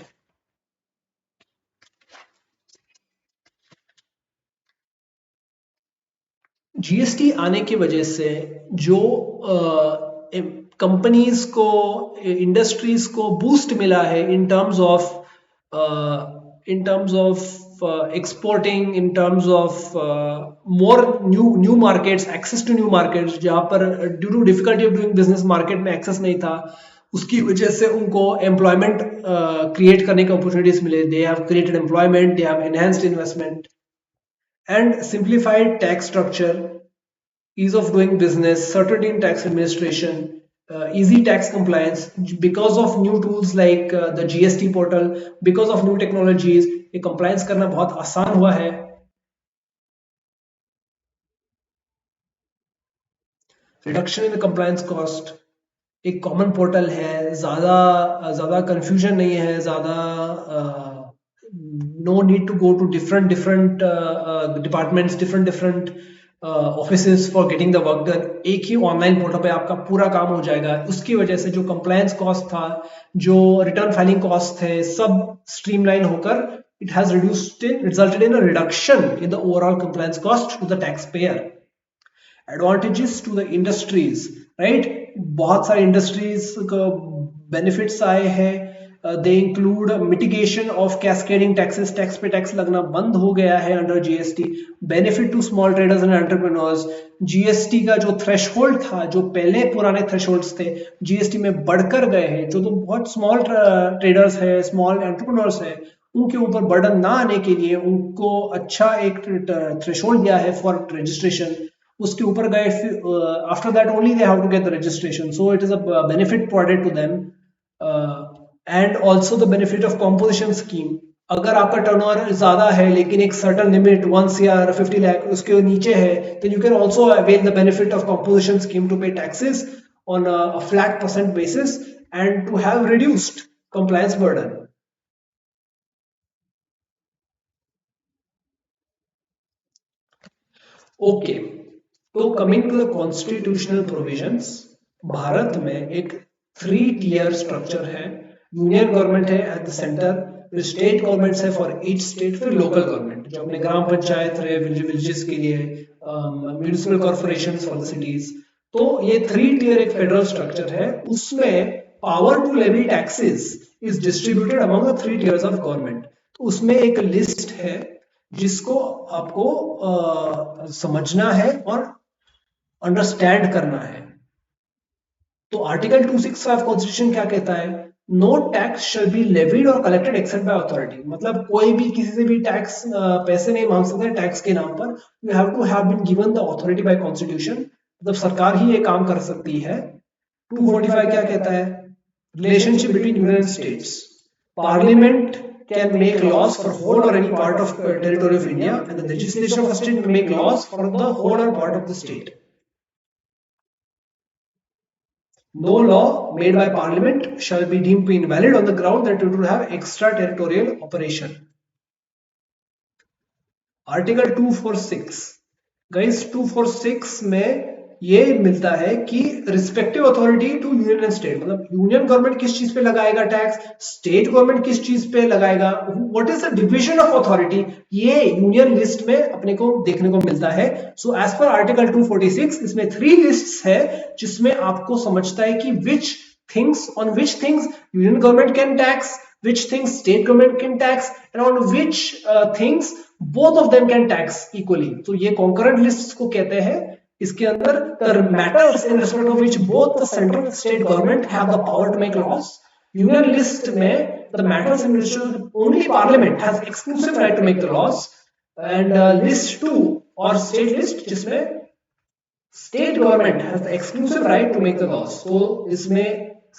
GST आने की वजह से जो कंपनीज को, इंडस्ट्रीज को बूस्ट मिला है in terms of exporting, in terms of more new markets, access to new markets, जहां पर due to difficulty of doing business market में एक्सेस नहीं था, उसकी वजह से उनको एम्प्लॉयमेंट क्रिएट करने के अपॉर्चुनिटीज मिले। They have created employment, they have enhanced investment and simplified tax structure, ease of doing business, certainty in tax administration, easy tax compliance because of new tools like the GST portal, because of new technologies, ये compliance करना बहुत आसान हुआ है। Reduction in compliance cost, एक common portal है, ज़्यादा confusion नहीं है, ज़्यादा no need to go to different departments, different offices for getting the work done. एक ही ऑनलाइन पोर्टल पे आपका पूरा काम हो जाएगा। उसकी वजह से जो कंप्लायंस कॉस्ट था, जो रिटर्न फाइलिंग कॉस्ट थे, सब स्ट्रीमलाइन होकर it has resulted in a reduction in the overall compliance cost to the taxpayer। Advantages to the industries, right, बहुत सारे इंडस्ट्रीज को बेनिफिट्स आए हैं। They include mitigation of cascading taxes, tax पे tax लगना बंद हो गया है under GST, benefit to small traders and entrepreneurs, GST का जो थ्रेशहोल्ड था, जो पहले पुराने थ्रेशहोल्ड्स थे जीएसटी में बढ़कर गए हैं, जो तो बहुत स्मॉल ट्रेडर्स है, स्मॉल एंटरप्रेन्योर्स है, उनके ऊपर बर्डन ना आने के लिए उनको अच्छा एक थ्रेशहोल्ड दिया है फॉर रजिस्ट्रेशन, उसके ऊपर गए, after that only they have to get the registration, so it is a benefit provided to them, and also the benefit of composition scheme. अगर आपका टर्नओवर ज्यादा है लेकिन एक सर्टन लिमिट 1 या 50 लाख उसके नीचे है, then you can also avail the benefit of composition scheme to pay taxes on a flat percent basis and to have reduced compliance burden. Okay, तो coming to the constitutional provisions, Bharat में एक 3 tier structure है, union government है at the centre, फिर state governments है for each state, फिर local government जो अपने ग्राम पंचायत रहे विलेजेस के लिए, municipal corporation for the cities. तो ये 3 tier एक फेडरल स्ट्रक्चर है, उसमें power to levy taxes is distributed among the 3 tiers of government. तो उसमें एक लिस्ट है जिसको आपको समझना है और अंडरस्टैंड करना है। तो आर्टिकल 265 कॉन्स्टिट्यूशन क्या कहता है? No tax shall be levied और कलेक्टेड एक्सेप्ट बाय अथॉरिटी, मतलब कोई भी किसी से भी टैक्स पैसे नहीं मांग सकते टैक्स के नाम पर, you have to have been given the authority by constitution, मतलब सरकार ही ये काम कर सकती है। 245 क्या कहता है? Relationship between union and states, parliament can make laws for whole or any part of territory of India, and the legislation of a state may make laws for the whole or part of the state. No law made by Parliament shall be deemed to be invalid on the ground that it will have extraterritorial operation. Article 246, guys 246 में ये मिलता है कि respective authority to union and state, मतलब union government किस चीज पे लगाएगा टैक्स, स्टेट गवर्नमेंट किस चीज पे लगाएगा, what is the division of authority, ये यूनियन लिस्ट में अपने को देखने को मिलता है। सो एज पर आर्टिकल 246 इसमें 3 लिस्ट्स है जिसमें आपको समझता है कि which things on which things union government can tax, which things state government can tax, and on which things both of them can tax equally. तो ये concurrent lists को कहते हैं। इसके अंदर the matters in respect of which both the central and state government have the power to make laws. Union list में the matters in which only parliament has exclusive right to make the laws, and list 2 or state list जिसमें state government has the exclusive right to make the laws. तो इसमें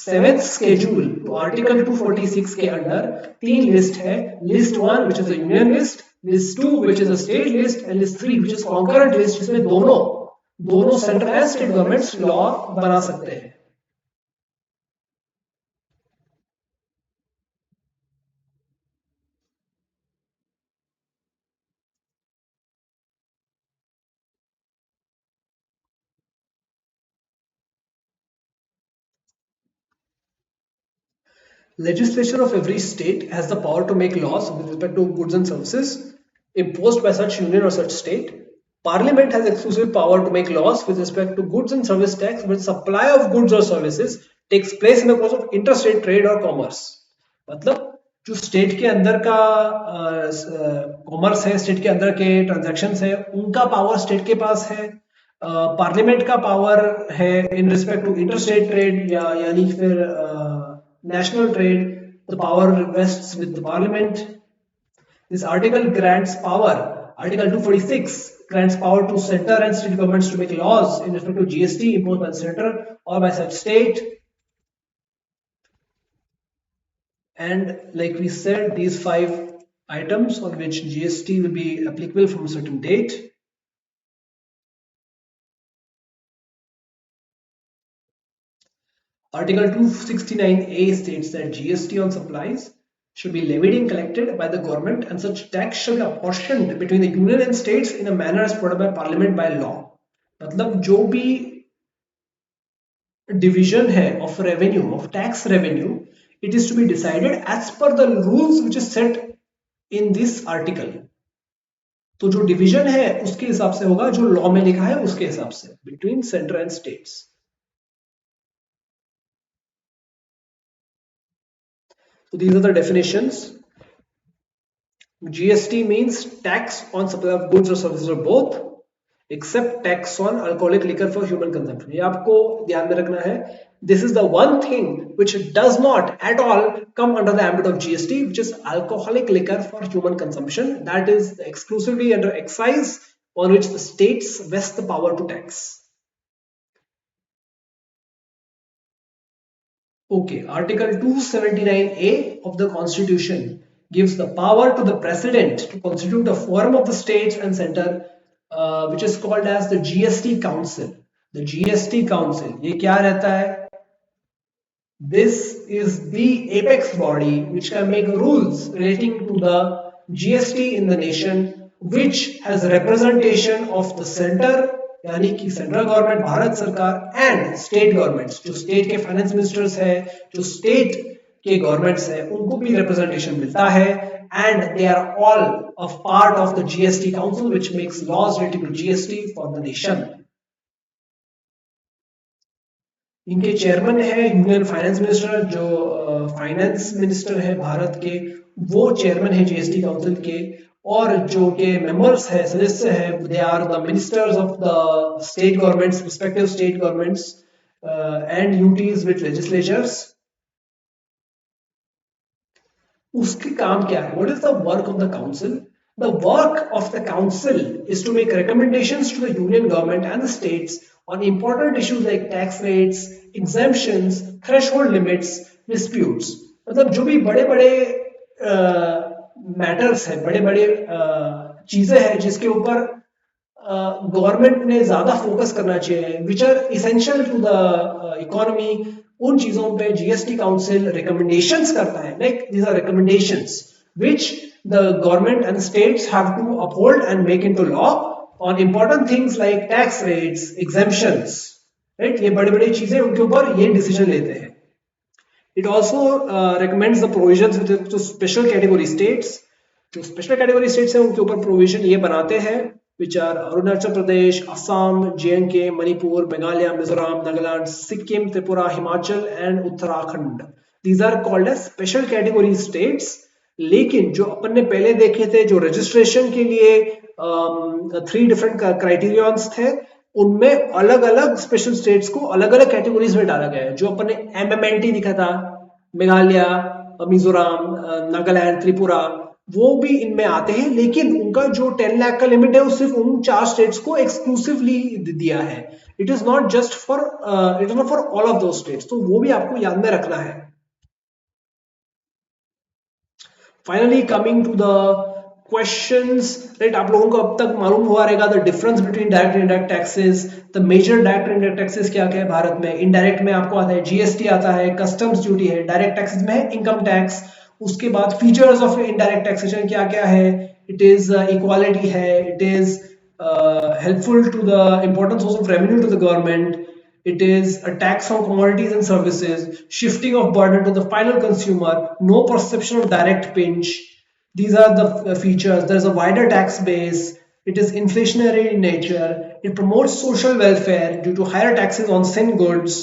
7th schedule to article 246 के अंदर 3 list है, list 1 which is a union list, list 2 which is a state list, and list 3 which is concurrent list जिसमें दोनों central and state governments law बना सकते हैं। Legislature of every state has the power to make laws with respect to goods and services imposed by such union or such state. Parliament has exclusive power to make laws with respect to goods and service tax when supply of goods or services takes place in the course of interstate trade or commerce. मतलब जो state के अंदर का commerce है, state के अंदर के transactions है, उनका पावर स्टेट के पास है। पार्लियामेंट का पावर है in respect to interstate trade यानी फिर national trade, the power rests with the parliament. This article grants power, article 246 grants power to center and state governments to make laws in respect to GST imposed by the center or by such state. And like we said, these 5 items on which GST will be applicable from a certain date. Article 269A states that GST on supplies should be levied and collected by the government, and such tax shall be apportioned between the union and states in a manner as provided by parliament by law. मतलब जो भी division है of revenue, of tax revenue, it is to be decided as per the rules which is set in this article. तो जो division है उसके हिसाब से होगा, जो लॉ में लिखा है उसके हिसाब से, between center and states. So these are the definitions. GST means tax on supply of goods or services or both, except tax on alcoholic liquor for human consumption. ये आपको ध्यान में रखना है. This is the one thing which does not at all come under the ambit of GST, which is alcoholic liquor for human consumption. That is exclusively under excise, on which the states vest the power to tax. Okay, Article 279A of the Constitution gives the power to the President to constitute a forum of the states and center, which is called as the GST Council. The GST Council, ये क्या रहता है? This is the apex body which can make rules relating to the GST in the nation, which has representation of the center, यानी कि central government Bharat सरकार and state governments, जो state के finance ministers है, जो स्टेट के governments है, उनको भी रिप्रेजेंटेशन मिलता है and they are all a part of the GST council which makes laws related to GST for the nation. इनके चेयरमैन है यूनियन फाइनेंस मिनिस्टर, जो फाइनेंस मिनिस्टर है भारत के, वो चेयरमैन है जीएसटी काउंसिल के. और जो के मेंबर्स है, सदस्य है, they are the ministers of the state governments, respective state governments and UTs with legislatures. उसके काम क्या है? What is the work of the council? The work of the council is to make recommendations to the union government and the states on important issues like tax rates, exemptions, threshold limits, disputes. मतलब जो भी बड़े बड़े matters है, बड़े बड़े चीजें हैं जिसके ऊपर गवर्नमेंट ने ज्यादा फोकस करना चाहिए, which are essential to the economy, उन चीजों पे जीएसटी काउंसिल रिकमेंडेशंस करता है. Like these are recommendations which the government and states have to uphold and make into law on important things like tax rates, exemptions, right? ये बड़े बड़े चीजें उनके ऊपर ये डिसीजन लेते हैं. It also recommends the provisions with respect to special category states. जो स्पेशल कैटेगरी स्टेट्स हैं उनके ऊपर प्रोविजन ये बनाते हैं, which are Arunachal Pradesh, Assam, JNK, Manipur, Meghalaya, Mizoram, Nagaland, Sikkim, Tripura, Himachal and Uttarakhand. These are called as special category states. लेकिन जो अपन ने पहले देखे थे, जो रजिस्ट्रेशन के लिए 3 डिफरेंट क्राइटेरियंस थे, उनमें अलग अलग स्पेशल स्टेट्स को अलग अलग कैटेगरीज में डाला गया है. जो अपन ने MMNT दिखा था, मेघालय, मिजोरम, नागालैंड, त्रिपुरा, वो भी इनमें आते हैं. लेकिन उनका जो 10 लाख का लिमिट है वो सिर्फ उन 4 स्टेट्स को एक्सक्लूसिवली दिया है. It is not just for it is not for all of दो स्टेट्स. तो वो भी आपको याद में रखना है. Finally, coming to the questions, right? आप लोगों को अब तक मालूम हुआ रहेगा the difference between direct and indirect taxes. The major direct and indirect taxes क्या क्या है भारत में? Indirect में आपको आता है GST आता है, customs duty है. Direct taxes में है income tax. उसके बाद features of indirect taxation क्या क्या है? It is equality है. It is helpful to the important source of revenue to the government. It is a tax on commodities and services, shifting of burden to the final consumer, no perception of direct pinch. These are the features. There is a wider tax base. It is inflationary in nature. It promotes social welfare due to higher taxes on thin goods.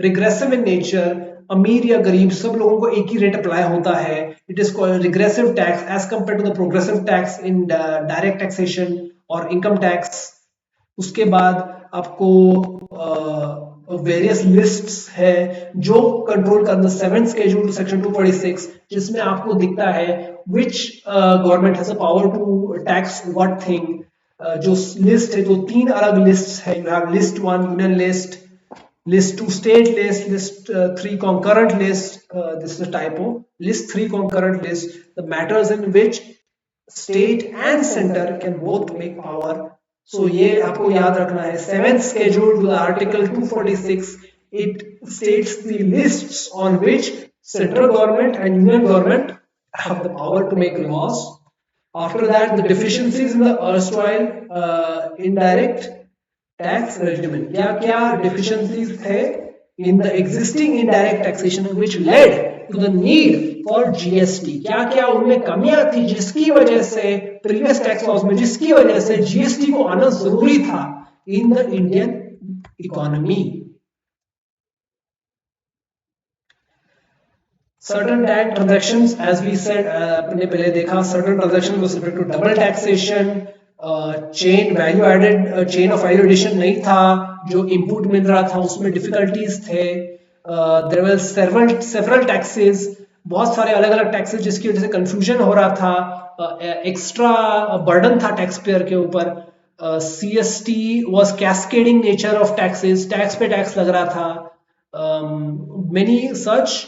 Regressive in nature. अमीर या गरीब सब लोगों को एक ही rate apply होता है. It is called regressive tax as compared to the progressive tax in direct taxation or income tax. उसके बाद आपको वेरियस लिस्ट्स है जो कंट्रोल करना 7th schedule to section 246, जिसमें आपको दिखता है which government has a power to tax what thing. जो लिस्ट है, जो 3 अलग लिस्ट्स है. You have list 1 union list, list 2 state list, list 3 concurrent list. This is a typo. List 3 concurrent list, the matters in which state and center can both make power. So ये आपको याद रखना है. 7th schedule to the article 246, it states the lists on which central government and union government have the power to make laws. After that, the deficiencies in the erstwhile indirect tax regimen. क्या क्या deficiencies थे in the existing indirect taxation which led to the need for GST. क्या क्या उनमें कमियां थी जिसकी वजह से प्रीवियस टैक्स लॉज में, जिसकी वजह से जीएसटी को आना जरूरी था in the Indian economy. certain tax transactions, as we said, अपने पहले देखा, certain transactions was subject to double taxation, chain value added, chain of value addition नहीं था, जो input मिल रहा था उसमें difficulties थे, there were several taxes, बहुत सारे अलग अलग taxes जिसकी वजह से confusion हो रहा था, extra burden था tax payer के ऊपर, CST was cascading nature of taxes, tax पे tax लग रहा था, many such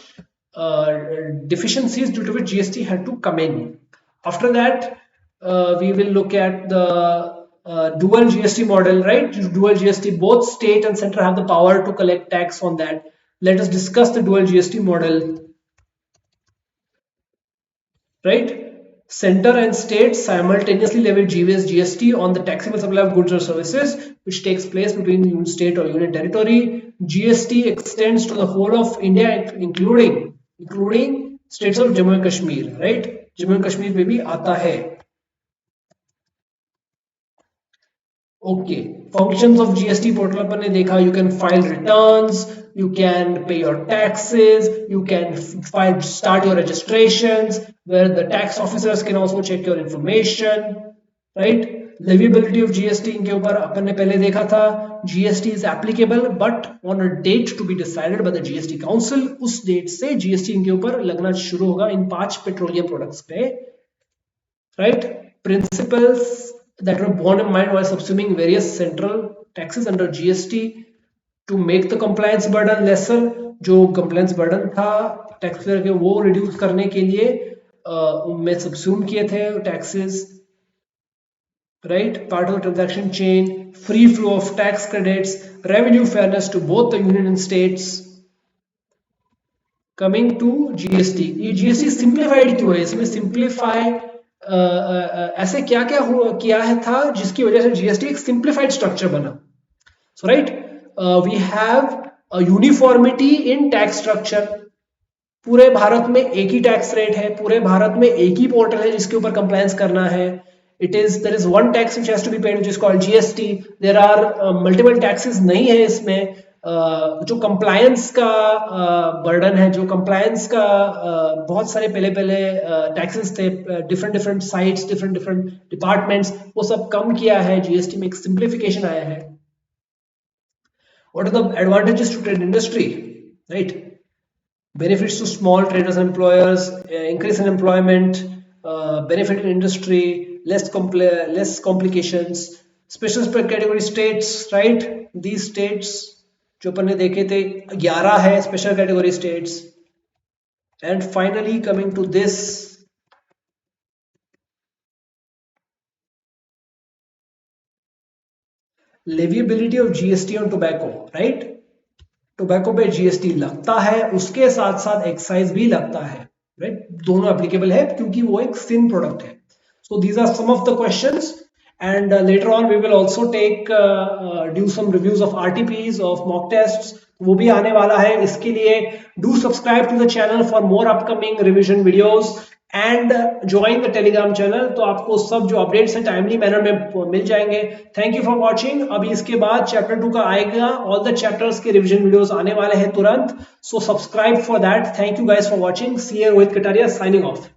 deficiencies due to which GST had to come in. After that, we will look at the dual GST model, right? Dual GST, both state and center have the power to collect tax on that. Let us discuss the dual GST model, right? Center and state simultaneously levy GST on the taxable supply of goods or services which takes place between union state or union territory. GST extends to the whole of India, including states of Jammu and Kashmir, right? Jammu and Kashmir में भी आता है. Okay, functions of GST portal अपन ने देखा, you can file returns, you can pay your taxes, you can start your registrations, where the tax officers can also check your information, right? Leviability of GST इनके ऊपर अपन ने पहले देखा था, GST is applicable but on a date to be decided by the GST Council. उस date से GST इनके ऊपर लगना शुरू होगा इन 5 पेट्रोलियम प्रोडक्ट्स पे, right? Principles that were borne in mind while subsuming various central taxes under GST to make the compliance burden lesser. जो compliance burden था tax payer के वो reduce करने के लिए उनमें subsume किए थे taxes, right? Part of the transaction chain, free flow of tax credits, revenue fairness to both the union and states. Coming to GST, ये GST simplified क्यों है? इसमें simplify ऐसे क्या क्या किया है था जिसकी वजह से जीएसटी एक सिंप्लीफाइड स्ट्रक्चर बना. So right, we have uniformity in tax structure. पूरे भारत में एक ही टैक्स रेट है, पूरे भारत में एक ही पोर्टल है जिसके ऊपर कंप्लायंस करना है. there is one tax which has to be paid which is called GST. there are multiple taxes नहीं है इसमें. जो कंप्लायंस का बर्डन है, जो कंप्लायंस का बहुत सारे पहले टैक्सेस थे, डिफरेंट साइट्स, डिफरेंट डिपार्टमेंट्स, वो सब कम किया है. जीएसटी में एक सिंप्लीफिकेशन आया है. What are the advantages to trade industry, right? Benefits to small traders and employers, increase in employment, benefit in industry, less complications, special category states, right? These states जो अपन ने देखे थे 11 है special category states. And finally coming to this, leviability of GST on tobacco, right? Tobacco पे GST लगता है, उसके साथ साथ एक्साइज भी लगता है, राइट? दोनों एप्लीकेबल है क्योंकि वो एक सिन प्रोडक्ट है. So these are some of the questions. And later on we will also do some reviews of RTPs, of mock tests, वो भी आने वाला है. इसके लिए do subscribe to the channel for more upcoming revision videos and join the Telegram channel. तो आपको सब जो updates हैं timely manner में मिल जाएंगे. Thank you for watching. अभी इसके बाद chapter 2 का आएगा, all the chapters के revision videos आने वाले हैं तुरंत. So subscribe for that. Thank you guys for watching. CA Rohit Kataria signing off.